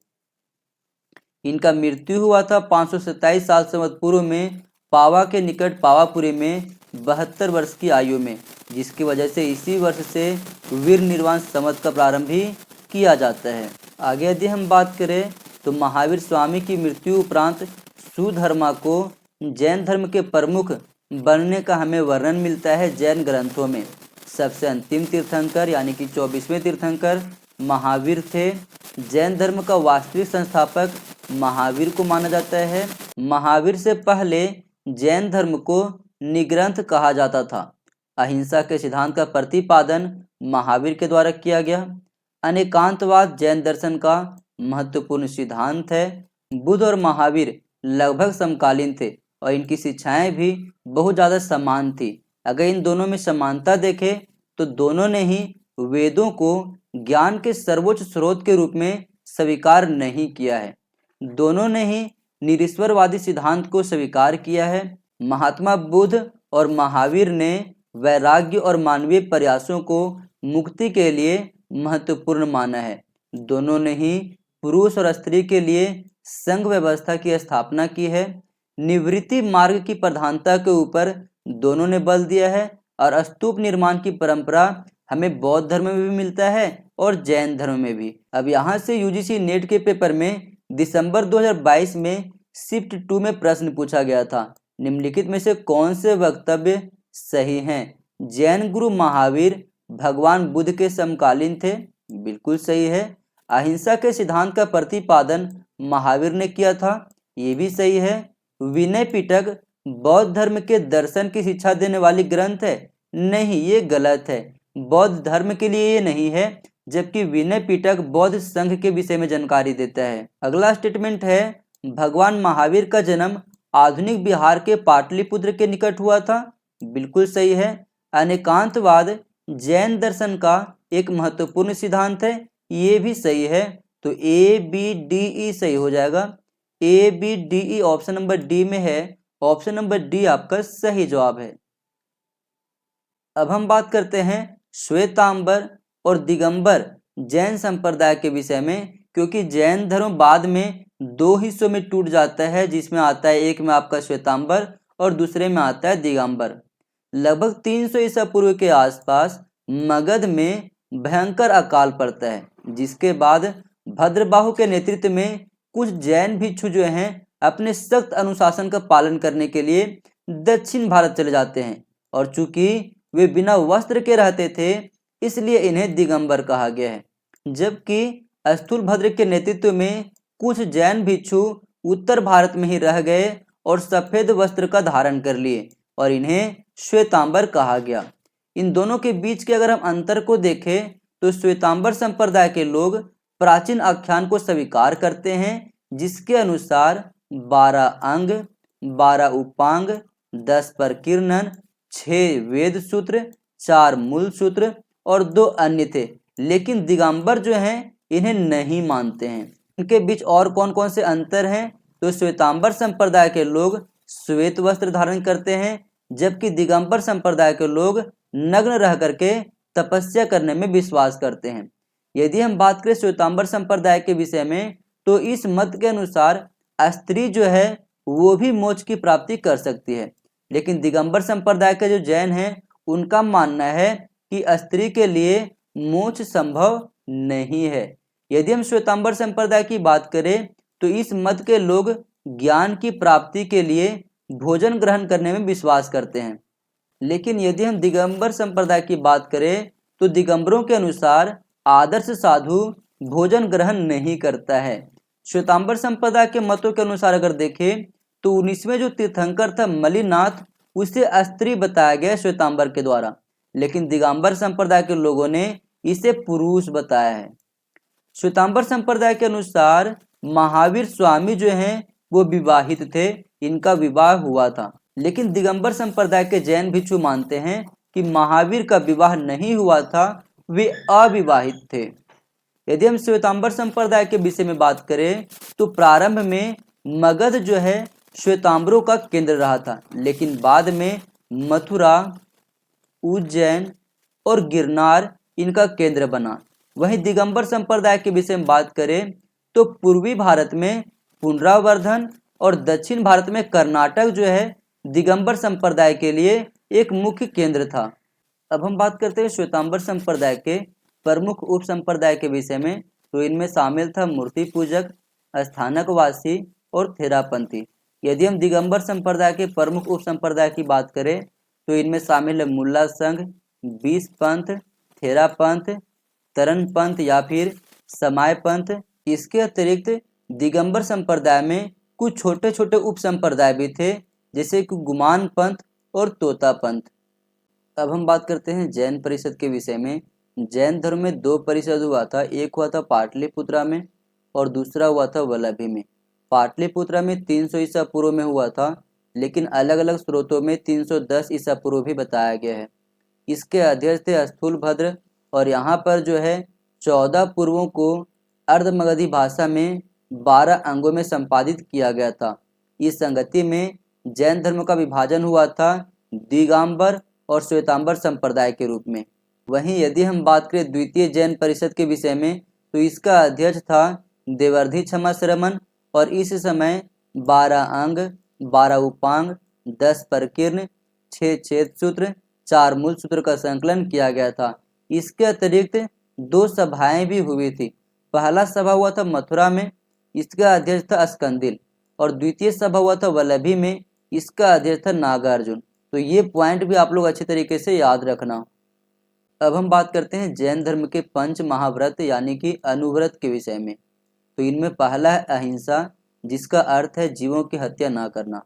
इनका मृत्यु हुआ था 527 साल से पूर्व में पावा के निकट पावापुरी में 72 वर्ष की आयु में, जिसकी वजह से इसी वर्ष से वीर निर्वाण संवत का प्रारंभ भी किया जाता है। आगे यदि हम बात करें तो महावीर स्वामी की मृत्यु उपरांत सुधर्मा को जैन धर्म के प्रमुख बनने का हमें वर्णन मिलता है जैन ग्रंथों में। सबसे अंतिम तीर्थंकर यानी कि 24वें तीर्थंकर महावीर थे। जैन धर्म का वास्तविक संस्थापक महावीर को माना जाता है। महावीर से पहले जैन धर्म को निग्रंथ कहा जाता था। अहिंसा के सिद्धांत का प्रतिपादन महावीर के द्वारा किया गया। अनेकांतवाद जैन दर्शन का महत्वपूर्ण सिद्धांत है। बुद्ध और महावीर लगभग समकालीन थे और इनकी शिक्षाएं भी बहुत ज़्यादा समान थी। अगर इन दोनों में समानता देखें तो दोनों ने ही वेदों को ज्ञान के सर्वोच्च स्रोत के रूप में स्वीकार नहीं किया है। दोनों ने ही निरीश्वरवादी सिद्धांत को स्वीकार किया है। महात्मा बुद्ध और महावीर ने वैराग्य और मानवीय प्रयासों को मुक्ति के लिए महत्वपूर्ण माना है। दोनों ने ही पुरुष और स्त्री के लिए संघ व्यवस्था की स्थापना की है। निवृत्ति मार्ग की प्रधानता के ऊपर दोनों ने बल दिया है और स्तूप निर्माण की परंपरा हमें बौद्ध धर्म में भी मिलता है और जैन धर्म में भी। अब यहाँ से यूजीसी नेट के पेपर में दिसंबर 2022 में शिफ्ट 2 में प्रश्न पूछा गया था। निम्नलिखित में से कौन से वक्तव्य सही हैं? जैन गुरु महावीर भगवान बुद्ध के समकालीन थे, बिल्कुल सही है। अहिंसा के सिद्धांत का प्रतिपादन महावीर ने किया था, ये भी सही है। विनय पिटक बौद्ध धर्म के दर्शन की शिक्षा देने वाली ग्रंथ है, नहीं, ये गलत है। बौद्ध धर्म के लिए ये नहीं है, जबकि विनय पिटक बौद्ध संघ के विषय में जानकारी देता है। अगला स्टेटमेंट है भगवान महावीर का जन्म आधुनिक बिहार के पाटलिपुत्र के निकट हुआ था, बिल्कुल सही है। अनेकांतवाद जैन दर्शन का एक महत्वपूर्ण सिद्धांत है, ये भी सही है। तो ए बी डी ई सही हो जाएगा। A B D E option number D में है। ऑप्शन नंबर डी आपका सही जवाब है। अब हम बात करते हैं श्वेतांबर और दिगंबर जैन संप्रदाय के विषय में, क्योंकि जैन धर्म बाद में 2 हिस्सों में टूट जाता है, जिसमें आता है एक में आपका श्वेतांबर और दूसरे में आता है दिगंबर। लगभग 300 ईसा पूर्व के आसपास मगध में भयंकर अकाल पड़ता है, जिसके बाद भद्रबाहु के नेतृत्व में कुछ जैन भिक्षु जो हैं अपने सख्त अनुशासन का पालन करने के लिए दक्षिण भारत चले जाते हैं, और चूंकि वे बिना वस्त्र के रहते थे इसलिए इन्हें दिगंबर कहा गया है। जबकि स्थूलभद्र के नेतृत्व में कुछ जैन भिक्षु उत्तर भारत में ही रह गए और सफेद वस्त्र का धारण कर लिए और इन्हें श्वेतांबर कहा गया। इन दोनों के बीच के अगर हम अंतर को देखें तो श्वेतांबर संप्रदाय के लोग प्राचीन आख्यान को स्वीकार करते हैं, जिसके अनुसार 12 अंग, 12 उपांग, 10 प्रकीर्णन, 6 वेद सूत्र, 4 मूल सूत्र और 2 अन्य थे। लेकिन दिगंबर जो हैं इन्हें नहीं मानते हैं। इनके बीच और कौन कौन से अंतर हैं? तो श्वेतांबर संप्रदाय के लोग श्वेत वस्त्र धारण करते हैं, जबकि दिगंबर संप्रदाय के लोग नग्न रह करके तपस्या करने में विश्वास करते हैं। यदि हम बात करें श्वेतांबर संप्रदाय के विषय में, तो इस मत के अनुसार स्त्री जो है वो भी मोक्ष की प्राप्ति कर सकती है, लेकिन दिगंबर संप्रदाय के जो जैन हैं उनका मानना है कि स्त्री के लिए मोक्ष संभव नहीं है। यदि हम श्वेतांबर संप्रदाय की बात करें तो इस मत के लोग ज्ञान की प्राप्ति के लिए भोजन ग्रहण करने में विश्वास करते हैं। लेकिन यदि हम दिगंबर संप्रदाय की बात करें तो दिगंबरों के अनुसार आदर्श साधु भोजन ग्रहण नहीं करता है। श्वेतांबर संप्रदाय के मतों के अनुसार अगर देखें तो 19वें जो तीर्थंकर था मलिनाथ, उसे स्त्री बताया गया श्वेतांबर के द्वारा, लेकिन दिगंबर संप्रदाय के लोगों ने इसे पुरुष बताया है। श्वेतांबर संप्रदाय के अनुसार महावीर स्वामी जो हैं वो विवाहित थे, इनका विवाह हुआ था, लेकिन दिगंबर संप्रदाय के जैन भिक्षु मानते हैं कि महावीर का विवाह नहीं हुआ था, वे अविवाहित थे। यदि हम श्वेतांबर संप्रदाय के विषय में बात करें तो प्रारंभ में मगध जो है श्वेतांबरों का केंद्र रहा था, लेकिन बाद में मथुरा, उज्जैन और गिरनार इनका केंद्र बना। वहीं दिगंबर संप्रदाय के विषय में बात करें तो पूर्वी भारत में पुनरावर्धन और दक्षिण भारत में कर्नाटक जो है दिगंबर संप्रदाय के लिए एक मुख्य केंद्र था। अब हम बात करते हैं श्वेतांबर संप्रदाय के प्रमुख उप संप्रदाय के विषय में। तो इनमें शामिल था मूर्ति पूजक, स्थानकवासी और थेरापंथी। यदि हम दिगंबर संप्रदाय के प्रमुख उप संप्रदाय की बात करें तो इनमें शामिल है मुल्ला संघ, बीस पंथ, थेरापंथ, तरन पंथ या फिर समाय पंथ। इसके अतिरिक्त दिगंबर संप्रदाय में कुछ छोटे छोटे उप संप्रदाय भी थे, जैसे कि गुमान पंथ और तोता पंथ। अब हम बात करते हैं जैन परिषद के विषय में। जैन धर्म में दो परिषद हुआ था, एक हुआ था पाटलिपुत्रा में और दूसरा हुआ था वल्लभी में। पाटलिपुत्रा में 300 ईसा पूर्व में हुआ था, लेकिन अलग अलग स्रोतों में 310 ईसा पूर्व भी बताया गया है। इसके अध्यक्ष थे स्थूलभद्र और यहाँ पर जो है 14 पूर्वों को अर्धमगधी भाषा में 12 अंगों में संपादित किया गया था। इस संगति में जैन धर्म का विभाजन हुआ था दिगंबर और श्वेतांबर संप्रदाय के रूप में। वहीं यदि हम बात करें द्वितीय जैन परिषद के विषय में तो इसका अध्यक्ष था देवर्धि क्षमा श्रमण और इस समय 12 अंग, 12 उपांग, 10 प्रकीर्ण, 6 छेद सूत्र, 4 मूल सूत्र का संकलन किया गया था। इसके अतिरिक्त 2 सभाएं भी हुई थी। पहला सभा हुआ था मथुरा में, इसका अध्यक्ष था स्कंदिल, और द्वितीय सभा हुआ था वल्लभी में, इसका अध्यक्ष था नागार्जुन। तो ये पॉइंट भी आप लोग अच्छे तरीके से याद रखना। अब हम बात करते हैं जैन धर्म के पंच महाव्रत यानी कि अनुव्रत के विषय में। तो इनमें पहला है अहिंसा, जिसका अर्थ है जीवों की हत्या ना करना।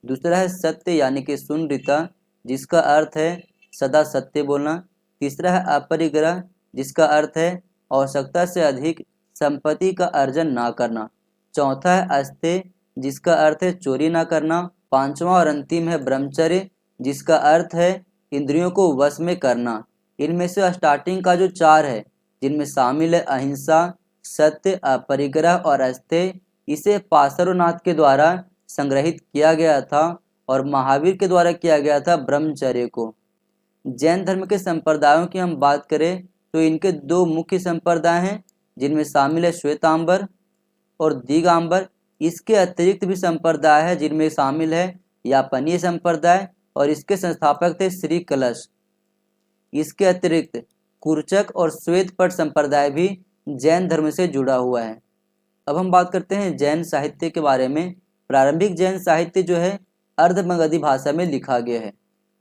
दूसरा है सत्य यानी कि सुनृता, जिसका अर्थ है सदा सत्य बोलना। तीसरा है अपरिग्रह, जिसका अर्थ है आवश्यकता से अधिक संपत्ति का अर्जन ना करना। चौथा है अस्तेय, जिसका अर्थ है चोरी ना करना। पांचवा और अंतिम है ब्रह्मचर्य, जिसका अर्थ है इंद्रियों को वश में करना। इनमें से स्टार्टिंग का जो 4 है जिनमें शामिल है अहिंसा, सत्य, अपरिग्रह और अस्तेय, इसे पार्श्वनाथ के द्वारा संग्रहित किया गया था और महावीर के द्वारा किया गया था ब्रह्मचर्य को। जैन धर्म के संप्रदायों की हम बात करें तो इनके 2 मुख्य संप्रदाय हैं, जिनमें शामिल है श्वेतांबर और दिगंबर। इसके अतिरिक्त भी संप्रदाय है जिनमें शामिल है यापनीय संप्रदाय और इसके संस्थापक थे श्री कलश। इसके अतिरिक्त कुरचक और श्वेतपट संप्रदाय भी जैन धर्म से जुड़ा हुआ है। अब हम बात करते हैं जैन साहित्य के बारे में। प्रारंभिक जैन साहित्य जो है अर्धमगधी भाषा में लिखा गया है।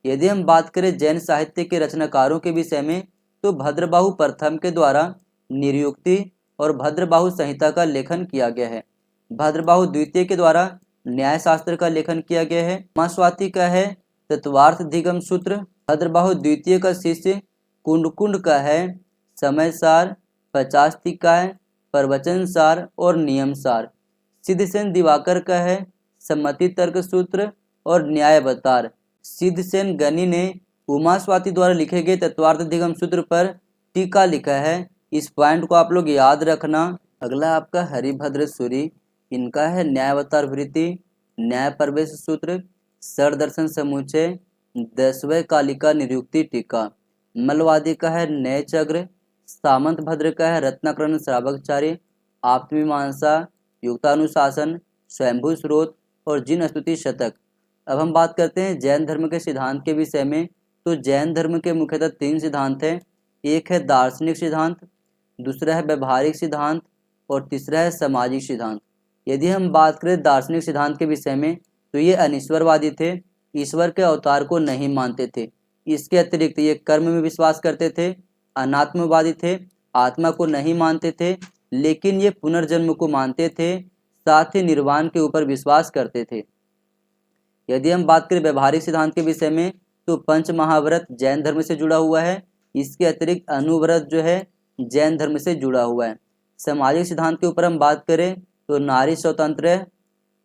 यदि हम बात करें जैन साहित्य के रचनाकारों के विषय में तो भद्रबाहु प्रथम के द्वारा निर्युक्ति और भद्रबाहु संहिता का लेखन किया गया है। भद्रबाहु द्वितीय के द्वारा न्याय शास्त्र का लेखन किया गया है। उमास्वाति का है तत्वार्थ दिगम सूत्र। भद्रबाहु द्वितीय का शिष्य कुंडकुंड का है समय सार, 50 टीकाएं, प्रवचन सार और नियम सार। सिद्धसेन दिवाकर का है सम्मति तर्क सूत्र और न्यायावतार। सिद्धसेन गनी ने उमास्वाति द्वारा लिखे गए तत्वार्थ दिगम सूत्र पर टीका लिखा है इस पॉइंट को आप लोग याद रखना। अगला आपका हरिभद्र सूरी, इनका है न्यायावतार वृत्ति, न्याय प्रवेश सूत्र, सर दर्शन समुच्चय, 10वें कालिका निरुक्ति टीका। मलवादी का है नयचग्र, सामंत भद्र का है रत्नाकरण श्रावकचारी, आत्ममीमांसा, युक्तानुशासन, स्वयंभू स्रोत और जिन स्तुति शतक। अब हम बात करते हैं जैन धर्म के सिद्धांत के विषय में। तो जैन धर्म के मुख्यतः 3 सिद्धांत हैं। एक है दार्शनिक सिद्धांत, दूसरा है व्यवहारिक सिद्धांत और तीसरा है सामाजिक सिद्धांत। यदि हम बात करें दार्शनिक सिद्धांत के विषय में तो ये अनिश्वरवादी थे, ईश्वर के अवतार को नहीं मानते थे। इसके अतिरिक्त ये कर्म में विश्वास करते थे, अनात्मवादी थे, आत्मा को नहीं मानते थे, लेकिन ये पुनर्जन्म को मानते थे, साथ ही निर्वाण के ऊपर विश्वास करते थे। यदि हम बात करें व्यवहारिक सिद्धांत के विषय में तो पंच महाव्रत जैन धर्म से जुड़ा हुआ है। इसके अतिरिक्त अनुव्रत जो है जैन धर्म से जुड़ा हुआ है। सामाजिक सिद्धांत के ऊपर हम बात करें तो नारी स्वतंत्र,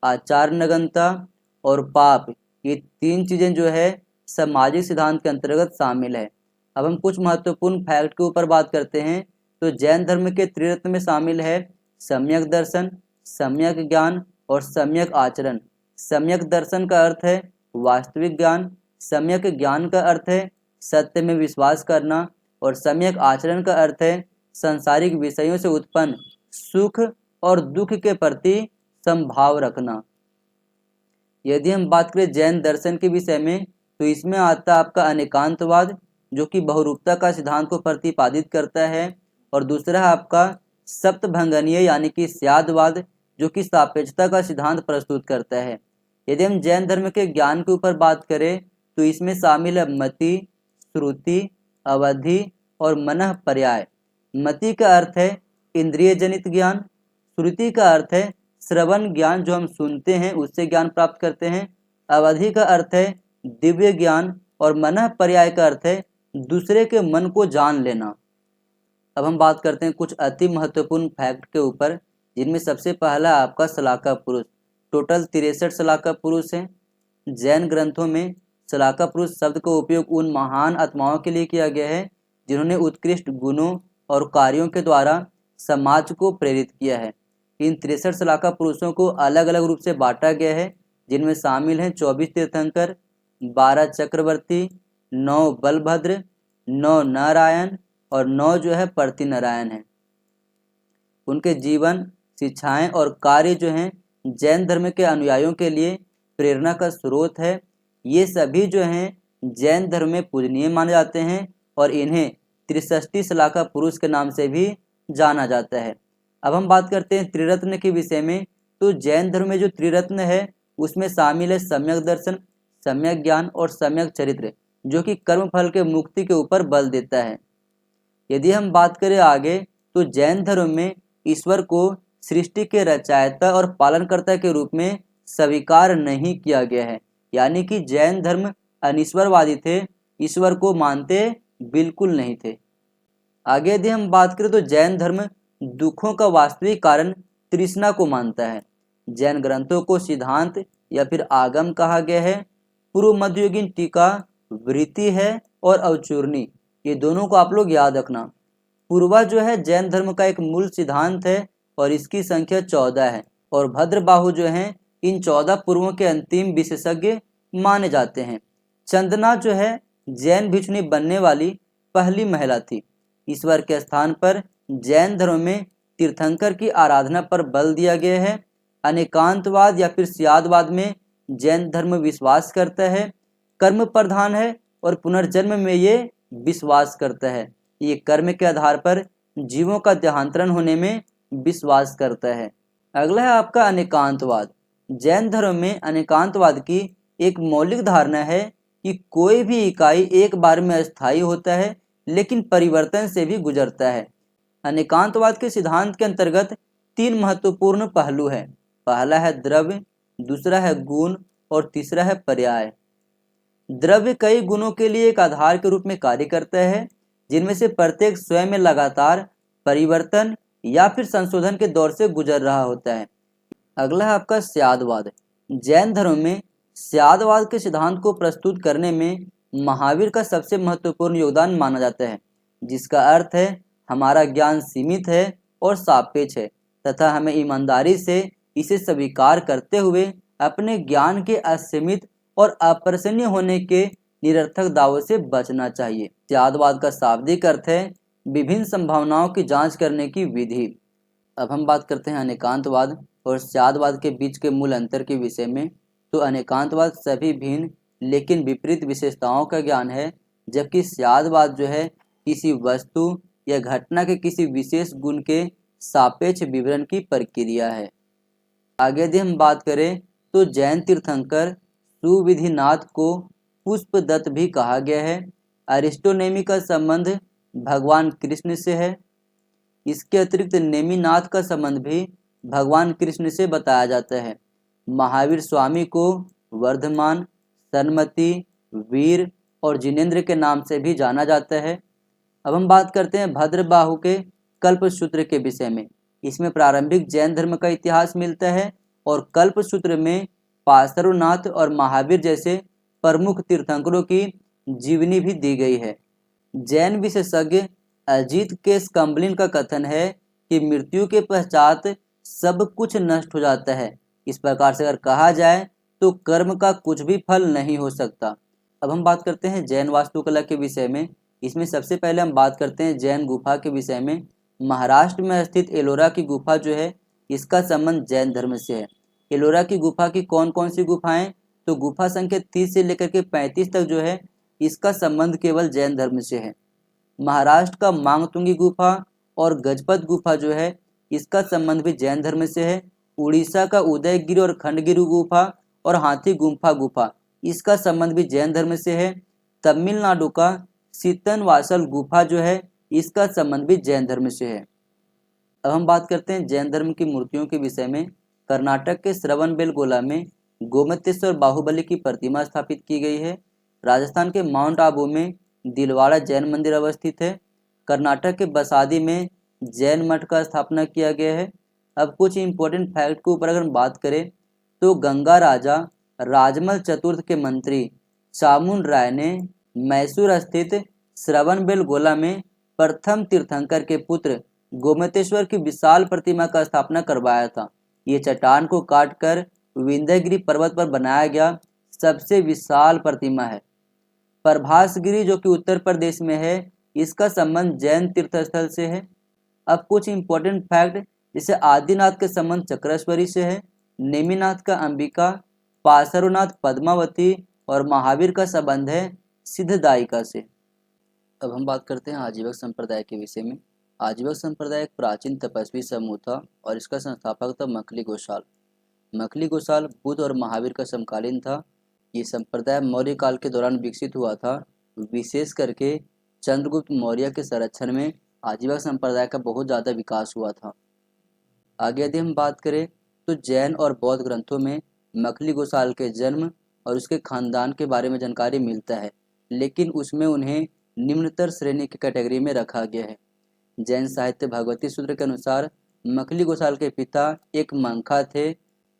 आचार नगनता और पाप, ये 3 चीज़ें जो है सामाजिक सिद्धांत के अंतर्गत शामिल है। अब हम कुछ महत्वपूर्ण फैक्ट के ऊपर बात करते हैं। तो जैन धर्म के त्रिरत्न में शामिल है सम्यक दर्शन, सम्यक ज्ञान और सम्यक आचरण। सम्यक दर्शन का अर्थ है वास्तविक ज्ञान, सम्यक ज्ञान का अर्थ है सत्य में विश्वास करना और सम्यक आचरण का अर्थ है सांसारिक विषयों से उत्पन्न सुख और दुख के प्रति समभाव रखना। यदि हम बात करें जैन दर्शन के विषय में तो इसमें आता है आपका अनेकांतवाद, जो कि बहुरूपता का सिद्धांत को प्रतिपादित करता है, और दूसरा है आपका सप्तभंगनीय यानी कि स्यादवाद, जो कि सापेक्षता का सिद्धांत प्रस्तुत करता है। यदि हम जैन धर्म के ज्ञान के ऊपर बात करें तो इसमें शामिल है मति, श्रुति, अवधि और मनः पर्याय। मति का अर्थ है इंद्रिय जनित ज्ञान, श्रुति का अर्थ है श्रवण ज्ञान, जो हम सुनते हैं उससे ज्ञान प्राप्त करते हैं, अवधि का अर्थ है दिव्य ज्ञान और मनः पर्याय का अर्थ है दूसरे के मन को जान लेना। अब हम बात करते हैं कुछ अति महत्वपूर्ण फैक्ट के ऊपर, जिनमें सबसे पहला आपका शलाका पुरुष। टोटल 63 शलाका पुरुष हैं। जैन ग्रंथों में शलाका पुरुष शब्द का उपयोग उन महान आत्माओं के लिए किया गया है जिन्होंने उत्कृष्ट गुणों और कार्यों के द्वारा समाज को प्रेरित किया है। इन 63 शलाका पुरुषों को अलग अलग रूप से बांटा गया है, जिनमें शामिल हैं 24 तीर्थंकर, 12 चक्रवर्ती, 9 बलभद्र, 9 नारायण और 9 जो है प्रति नारायण है। उनके जीवन, शिक्षाएं और कार्य जो हैं जैन धर्म के अनुयायियों के लिए प्रेरणा का स्रोत है। ये सभी जो हैं जैन धर्म में पूजनीय माने जाते हैं और इन्हें 63 शलाका पुरुष के नाम से भी जाना जाता है। अब हम बात करते हैं त्रिरत्न के विषय में। तो जैन धर्म में जो त्रिरत्न है उसमें शामिल है सम्यक दर्शन, सम्यक ज्ञान और सम्यक चरित्र, जो कि कर्म फल के मुक्ति के ऊपर बल देता है। यदि हम बात करें आगे तो जैन धर्म में ईश्वर को सृष्टि के रचयिता और पालनकर्ता के रूप में स्वीकार नहीं किया गया है, यानी कि जैन धर्म अनिश्वरवादी थे, ईश्वर को मानते बिल्कुल नहीं थे। आगे यदि हम बात करें तो जैन धर्म दुखों का वास्तविक कारण तृष्णा को मानता है। जैन ग्रंथों को सिद्धांत या फिर आगम कहा गया है। पूर्व मध्ययुगीन टीका वृत्ति है और अवचूर्णी, ये दोनों को आप लोग याद रखना। पूर्वा जो है जैन धर्म का एक मूल सिद्धांत है और इसकी संख्या 14 है, और भद्रबाहु जो हैं इन 14 पूर्वों के अंतिम विशेषज्ञ माने जाते हैं। चंदना जो है जैन भिक्षुणी बनने वाली पहली महिला थी। ईश्वर के स्थान पर जैन धर्म में तीर्थंकर की आराधना पर बल दिया गया है। अनेकांतवाद या फिर स्यादवाद में जैन धर्म विश्वास करता है, कर्म प्रधान है और पुनर्जन्म में ये विश्वास करता है। ये कर्म के आधार पर जीवों का देहांतरण होने में विश्वास करता है। अगला है आपका अनेकांतवाद। जैन धर्म में अनेकांतवाद की एक मौलिक धारणा है कि कोई भी इकाई एक बार में अस्थायी होता है लेकिन परिवर्तन से भी गुजरता है। अनेकांतवाद के सिद्धांत के अंतर्गत 3 महत्वपूर्ण पहलू हैं। पहला है द्रव्य, दूसरा है गुण और तीसरा है पर्याय। द्रव्य कई गुणों के लिए एक आधार के रूप में कार्य करता है, जिनमें से प्रत्येक स्वयं में लगातार परिवर्तन या फिर संशोधन के दौर से गुजर रहा होता है। अगला है आपका स्यादवाद। जैन धर्म में स्यादवाद के सिद्धांत को प्रस्तुत करने में महावीर का सबसे महत्वपूर्ण योगदान माना जाता है, जिसका अर्थ है हमारा ज्ञान सीमित है और सापेक्ष है तथा हमें ईमानदारी से इसे स्वीकार करते हुए अपने ज्ञान के असीमित और अप्रशंसनीय होने के निरर्थक दावों से बचना चाहिए। त्यागवाद का शाब्दिक अर्थ है विभिन्न संभावनाओं की जांच करने की विधि। अब हम बात करते हैं अनेकांतवाद और त्यागवाद के बीच के मूल अंतर के विषय में। तो अनेकांतवाद सभी भिन्न लेकिन विपरीत विशेषताओं का ज्ञान है, जबकि त्यागवाद जो है किसी वस्तु या घटना के किसी विशेष गुण के सापेक्ष विवरण की प्रक्रिया है। आगे यदि हम बात करें तो जैन तीर्थंकर सुविधिनाथ को पुष्पदत्त भी कहा गया है। अरिस्टोनेमी का संबंध भगवान कृष्ण से है। इसके अतिरिक्त नेमिनाथ का संबंध भी भगवान कृष्ण से बताया जाता है। महावीर स्वामी को वर्धमान, सन्मति, वीर और जिनेन्द्र के नाम से भी जाना जाता है। अब हम बात करते हैं भद्रबाहु के कल्पसूत्र के विषय में। इसमें प्रारंभिक जैन धर्म का इतिहास मिलता है और कल्पसूत्र में पार्श्वनाथ और महावीर जैसे प्रमुख तीर्थंकरों की जीवनी भी दी गई है। जैन विशेषज्ञ अजीत के स्कम्बलिन का कथन है कि मृत्यु के पश्चात सब कुछ नष्ट हो जाता है। इस प्रकार से अगर कहा जाए तो कर्म का कुछ भी फल नहीं हो सकता। अब हम बात करते हैं जैन वास्तुकला के विषय में। इसमें सबसे पहले हम बात करते हैं जैन गुफा के विषय में। महाराष्ट्र में स्थित एलोरा की गुफा जो है इसका संबंध जैन धर्म से है। एलोरा की गुफा की कौन कौन सी गुफाएं, तो गुफा संख्या 30 से लेकर के 35 तक जो है इसका संबंध केवल जैन धर्म से है। महाराष्ट्र का मांगतुंगी गुफा और गजपत गुफा जो है इसका संबंध भी जैन धर्म से है। उड़ीसा का उदयगिरी और खंडगिरी गुफा और हाथी गुम्फा गुफा इसका संबंध भी जैन धर्म से है। तमिलनाडु का सीतनवासल गुफा जो है इसका संबंध भी जैन धर्म से है। अब हम बात करते हैं जैन धर्म की मूर्तियों के विषय में। कर्नाटक के श्रवणबेलगोला में गोमतेश्वर बाहुबली की प्रतिमा स्थापित की गई है। राजस्थान के माउंट आबू में दिलवाड़ा जैन मंदिर अवस्थित है। कर्नाटक के बसादी में जैन मठ का स्थापना किया गया है। अब कुछ इंपॉर्टेंट फैक्ट के ऊपर अगर हम बात करें तो गंगा राजा राजमल चतुर्थ के मंत्री चामुंड राय ने मैसूर स्थित श्रवणबेलगोला में प्रथम तीर्थंकर के पुत्र गोमतेश्वर की विशाल प्रतिमा का स्थापना करवाया था। ये चट्टान को काटकर विंध्यगिरी पर्वत पर बनाया गया सबसे विशाल प्रतिमा है। प्रभासगिरी जो कि उत्तर प्रदेश में है इसका संबंध जैन तीर्थस्थल से है। अब कुछ इंपॉर्टेंट फैक्ट, जैसे आदिनाथ के संबंध चक्रेश्वरी से है, नेमिनाथ का अंबिका, पार्श्वनाथ पद्मावती और महावीर का संबंध है सिद्धदायिका से। अब हम बात करते हैं आजीवक संप्रदाय के विषय में। आजीवक संप्रदाय एक प्राचीन तपस्वी समूह था और इसका संस्थापक था मखली गोसाल। मखली गोसाल बुद्ध और महावीर का समकालीन था। ये संप्रदाय मौर्य काल के दौरान विकसित हुआ था। विशेष करके चंद्रगुप्त मौर्य के संरक्षण में आजीवक संप्रदाय का बहुत ज़्यादा विकास हुआ था। आगे यदि हम बात करें तो जैन और बौद्ध ग्रंथों में मखली गोसाल के जन्म और उसके खानदान के बारे में जानकारी मिलता है, लेकिन उसमें उन्हें निम्नतर श्रेणी की कैटेगरी में रखा गया है। जैन साहित्य भगवती सूत्र के अनुसार मखली गोसाल के पिता एक मंखा थे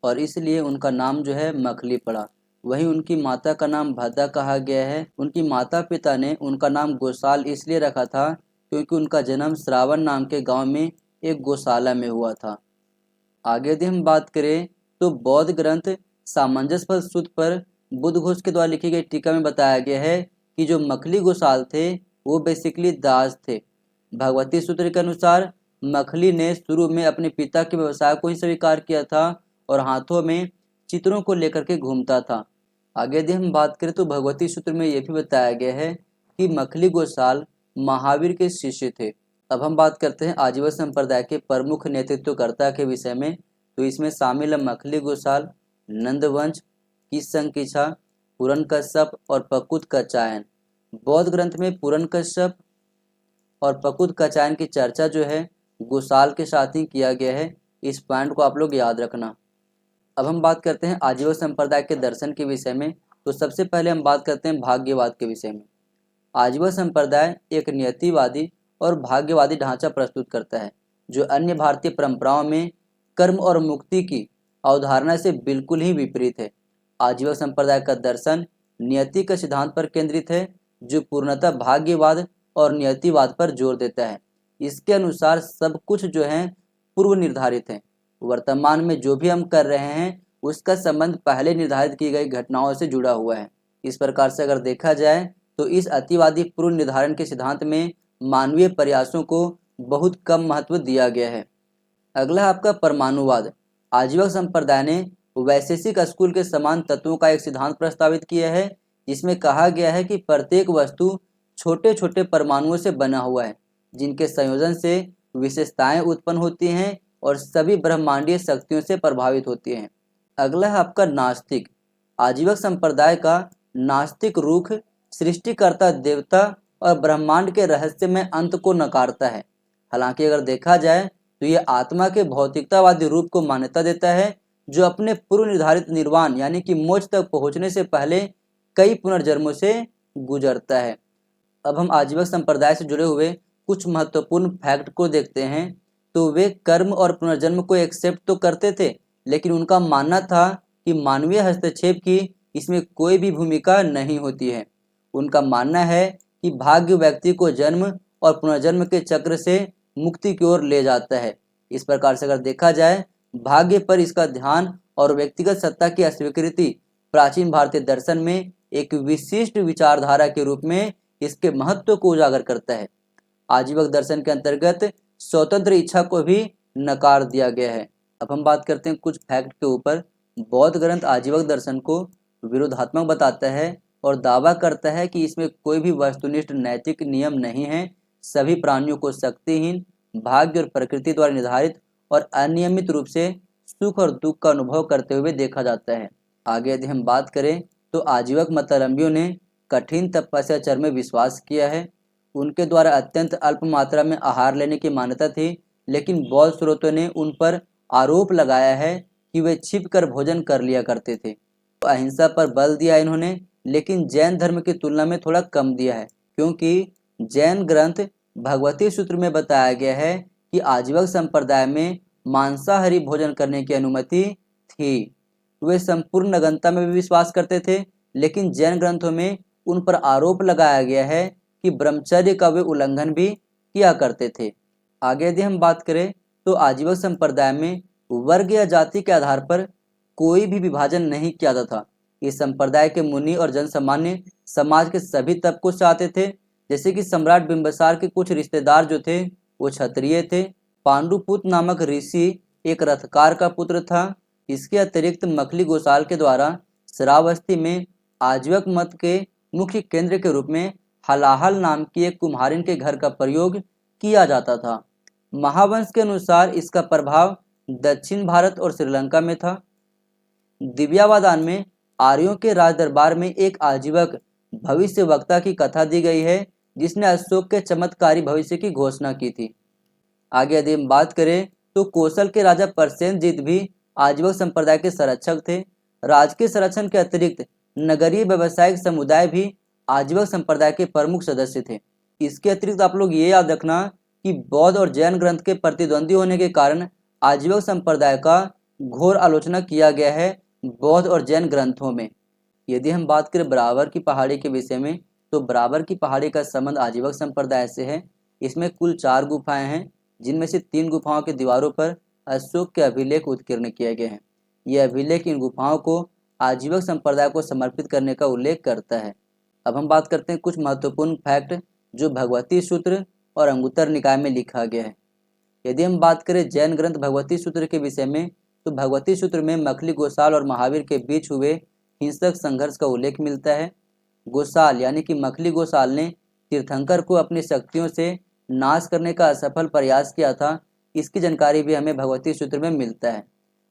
और इसलिए उनका नाम जो है मखली पड़ा। वहीं उनकी माता का नाम भद्दा कहा गया है। उनकी माता पिता ने उनका नाम गोसाल इसलिए रखा था क्योंकि उनका जन्म श्रावण नाम के गांव में एक गौशाला में हुआ था। आगे यदि हम बात करें तो बौद्ध ग्रंथ सामंजस्य फल सूत्र पर बुद्ध घोष के द्वारा लिखी गई टीका में बताया गया है कि जो मखली गोसाल थे वो बेसिकली दास थे। भगवती सूत्र के अनुसार मखली ने शुरू में अपने पिता के व्यवसाय को ही स्वीकार किया था और हाथों में चित्रों को लेकर के घूमता था। आगे यदि हम बात करें तो भगवती सूत्र में यह भी बताया गया है कि मखली गोसाल महावीर के शिष्य थे। अब हम बात करते हैं आजीवक संप्रदाय के प्रमुख नेतृत्वकर्ता के विषय में। तो इसमें शामिल है मखली गोसाल, नंदवंश, किसंकिछा, पुरनकश्यप और पकुत कचायन। बौद्ध ग्रंथ में पुरनकश्यप और पकुत कचायन की चर्चा जो है गोसाल के साथ ही किया गया है। इस पॉइंट को आप लोग याद रखना। अब हम बात करते हैं आजीवक संप्रदाय के दर्शन के विषय में। तो सबसे पहले हम बात करते हैं भाग्यवाद के विषय में। आजीवक संप्रदाय एक नियतिवादी और भाग्यवादी ढांचा प्रस्तुत करता है जो अन्य भारतीय परंपराओं में कर्म और मुक्ति की अवधारणा से बिल्कुल ही विपरीत है। आजीवक संप्रदाय का दर्शन नियति के सिद्धांत पर केंद्रित है जो पूर्णतः भाग्यवाद और नियतिवाद पर जोर देता है। इसके अनुसार सब कुछ जो है पूर्व निर्धारित है। वर्तमान में जो भी हम कर रहे हैं उसका संबंध पहले निर्धारित की गई घटनाओं से जुड़ा हुआ है। इस प्रकार से अगर देखा जाए तो इस अतिवादी पूर्व निर्धारण के सिद्धांत में मानवीय प्रयासों को बहुत कम महत्व दिया गया है। अगला आपका परमाणुवाद। आजीवक संप्रदाय ने वैशेषिक स्कूल के समान तत्वों का एक सिद्धांत प्रस्तावित किया है, जिसमें कहा गया है कि प्रत्येक वस्तु छोटे छोटे परमाणुओं से बना हुआ है, जिनके संयोजन से विशेषताएं उत्पन्न होती हैं और सभी ब्रह्मांडीय शक्तियों से प्रभावित होती हैं। अगला है आपका नास्तिक। आजीवक संप्रदाय का नास्तिक रुख सृष्टिकर्ता देवता और ब्रह्मांड के रहस्यमय अंत को नकारता है। हालांकि अगर देखा जाए तो ये आत्मा के भौतिकतावादी रूप को मान्यता देता है, जो अपने पूर्व निर्धारित निर्वाण यानी कि मोक्ष तक पहुंचने से पहले कई पुनर्जन्मों से गुजरता है। अब हम आजीवक संप्रदाय से जुड़े हुए कुछ महत्वपूर्ण फैक्ट को देखते हैं। तो वे कर्म और पुनर्जन्म को एक्सेप्ट तो करते थे, लेकिन उनका मानना था कि मानवीय हस्तक्षेप की इसमें कोई भी भूमिका नहीं होती है। उनका मानना है कि भाग्य व्यक्ति को जन्म और पुनर्जन्म के चक्र से मुक्ति की ओर ले जाता है। इस प्रकार से अगर देखा जाए, भाग्य पर इसका ध्यान और व्यक्तिगत सत्ता की अस्वीकृति प्राचीन भारतीय दर्शन में एक विशिष्ट विचारधारा के रूप में इसके महत्व को उजागर करता है। आजीवक दर्शन के अंतर्गत स्वतंत्र इच्छा को भी नकार दिया गया है। अब हम बात करते हैं कुछ फैक्ट के ऊपर। बौद्ध ग्रंथ आजीवक दर्शन को विरोधात्मक बताता है और दावा करता है कि इसमें कोई भी वस्तुनिष्ठ नैतिक नियम नहीं है। सभी प्राणियों को शक्तिहीन, भाग्य और प्रकृति द्वारा निर्धारित और अनियमित रूप से सुख और दुख का अनुभव करते हुए देखा जाता है। आगे यदि हम बात करें तो आजीवक मतावलंबियों ने कठिन तपस्या चर्म में विश्वास किया है। उनके द्वारा अत्यंत अल्प मात्रा में आहार लेने की मान्यता थी, लेकिन बौद्ध स्रोतों ने उन पर आरोप लगाया है कि वे छिप कर भोजन कर लिया करते थे। तो अहिंसा पर बल दिया इन्होंने, लेकिन जैन धर्म की तुलना में थोड़ा कम दिया है, क्योंकि जैन ग्रंथ भगवती सूत्र में बताया गया है कि आजीवक संप्रदाय में मांसाहारी भोजन करने की अनुमति थी। वे संपूर्ण नग्नता में भी विश्वास करते थे, लेकिन जैन ग्रंथों में उन पर आरोप लगाया गया है कि ब्रह्मचर्य का वे उल्लंघन भी किया करते थे। आगे यदि हम बात करें तो आजीवक संप्रदाय में वर्ग या जाति के आधार पर कोई भी विभाजन नहीं किया जाता था। इस संप्रदाय के मुनि और जनसामान्य समाज के सभी तबकों से आते थे। जैसे कि सम्राट बिंबिसार के कुछ रिश्तेदार जो थे वो क्षत्रिय थे। पांडुपुत्र नामक ऋषि एक रथकार का पुत्र था। इसके अतिरिक्त मखली गोसाल के द्वारा श्रावस्ती में आजीवक मत के मुख्य केंद्र के रूप में हलाहल नाम की एक कुम्हारिन के घर का प्रयोग किया जाता था। महावंश के अनुसार इसका प्रभाव दक्षिण भारत और श्रीलंका में था। दिव्यावदान में आर्यों के राज दरबार में एक आजीवक भविष्य वक्ता की कथा दी गई है, जिसने अशोक के चमत्कारी भविष्य की घोषणा की थी। आगे यदि हम बात करें तो कौशल के राजा प्रसेनजीत भी आजीवक संप्रदाय के संरक्षक थे। राजकीय संरक्षण के अतिरिक्त नगरीय व्यावसायिक समुदाय भी आजीवक संप्रदाय के प्रमुख सदस्य थे। इसके अतिरिक्त आप लोग ये याद रखना कि बौद्ध और जैन ग्रंथ के प्रतिद्वंदी होने के कारण आजीवक संप्रदाय का घोर आलोचना किया गया है बौद्ध और जैन ग्रंथों में। यदि हम बात करें बराबर की पहाड़ी के विषय में, तो बराबर की पहाड़ी का संबंध आजीवक संप्रदाय से है। इसमें कुल 4 गुफाएं हैं, जिनमें से 3 गुफाओं की दीवारों पर अशोक के अभिलेख उत्कीर्ण किए गए हैं। यह अभिलेख इन गुफाओं को आजीवक संप्रदाय को समर्पित करने का उल्लेख करता है। अब हम बात करते हैं कुछ महत्वपूर्ण फैक्ट जो भगवती सूत्र और अंगुत्तर निकाय में लिखा गया है। यदि हम बात करें जैन ग्रंथ भगवती सूत्र के विषय में, तो भगवती सूत्र में मखली गोसाल और महावीर के बीच हुए हिंसक संघर्ष का उल्लेख मिलता है। गोसाल यानी कि मखली गोसाल ने तीर्थंकर को अपनी शक्तियों से नाश करने का असफल प्रयास किया था। इसकी जानकारी भी हमें भगवती सूत्र में मिलता है।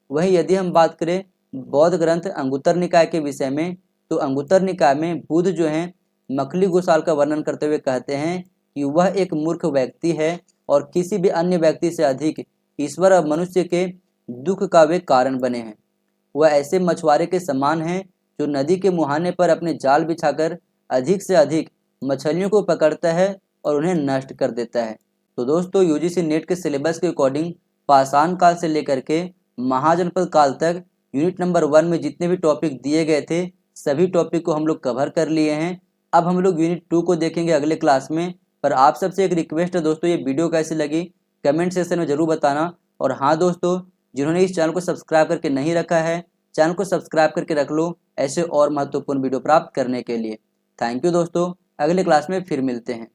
वहीं यदि हम बात करें बौद्ध ग्रंथ अंगुत्तर निकाय के विषय में, तो अंगुत्तर निकाय में बुद्ध जो हैं मखली गोसाल का वर्णन करते हुए कहते हैं कि वह एक मूर्ख व्यक्ति है और किसी भी अन्य व्यक्ति से अधिक ईश्वर और मनुष्य के दुख का वे कारण बने हैं। वह ऐसे मछुआरे के समान हैं जो नदी के मुहाने पर अपने जाल बिछाकर अधिक से अधिक मछलियों को पकड़ता है और उन्हें नष्ट कर देता है। तो दोस्तों, यूजीसी नेट के सिलेबस के अकॉर्डिंग पाषाण काल से लेकर के महाजनपद काल तक यूनिट नंबर 1 में जितने भी टॉपिक दिए गए थे सभी टॉपिक को हम लोग कवर कर लिए हैं। अब हम लोग यूनिट 2 को देखेंगे अगले क्लास में। पर आप सबसे एक रिक्वेस्ट है दोस्तों, ये वीडियो कैसी लगी कमेंट सेक्शन में जरूर बताना। और हाँ दोस्तों, जिन्होंने इस चैनल को सब्सक्राइब करके नहीं रखा है, चैनल को सब्सक्राइब करके रख लो ऐसे और महत्वपूर्ण वीडियो प्राप्त करने के लिए। थैंक यू दोस्तों, अगले क्लास में फिर मिलते हैं।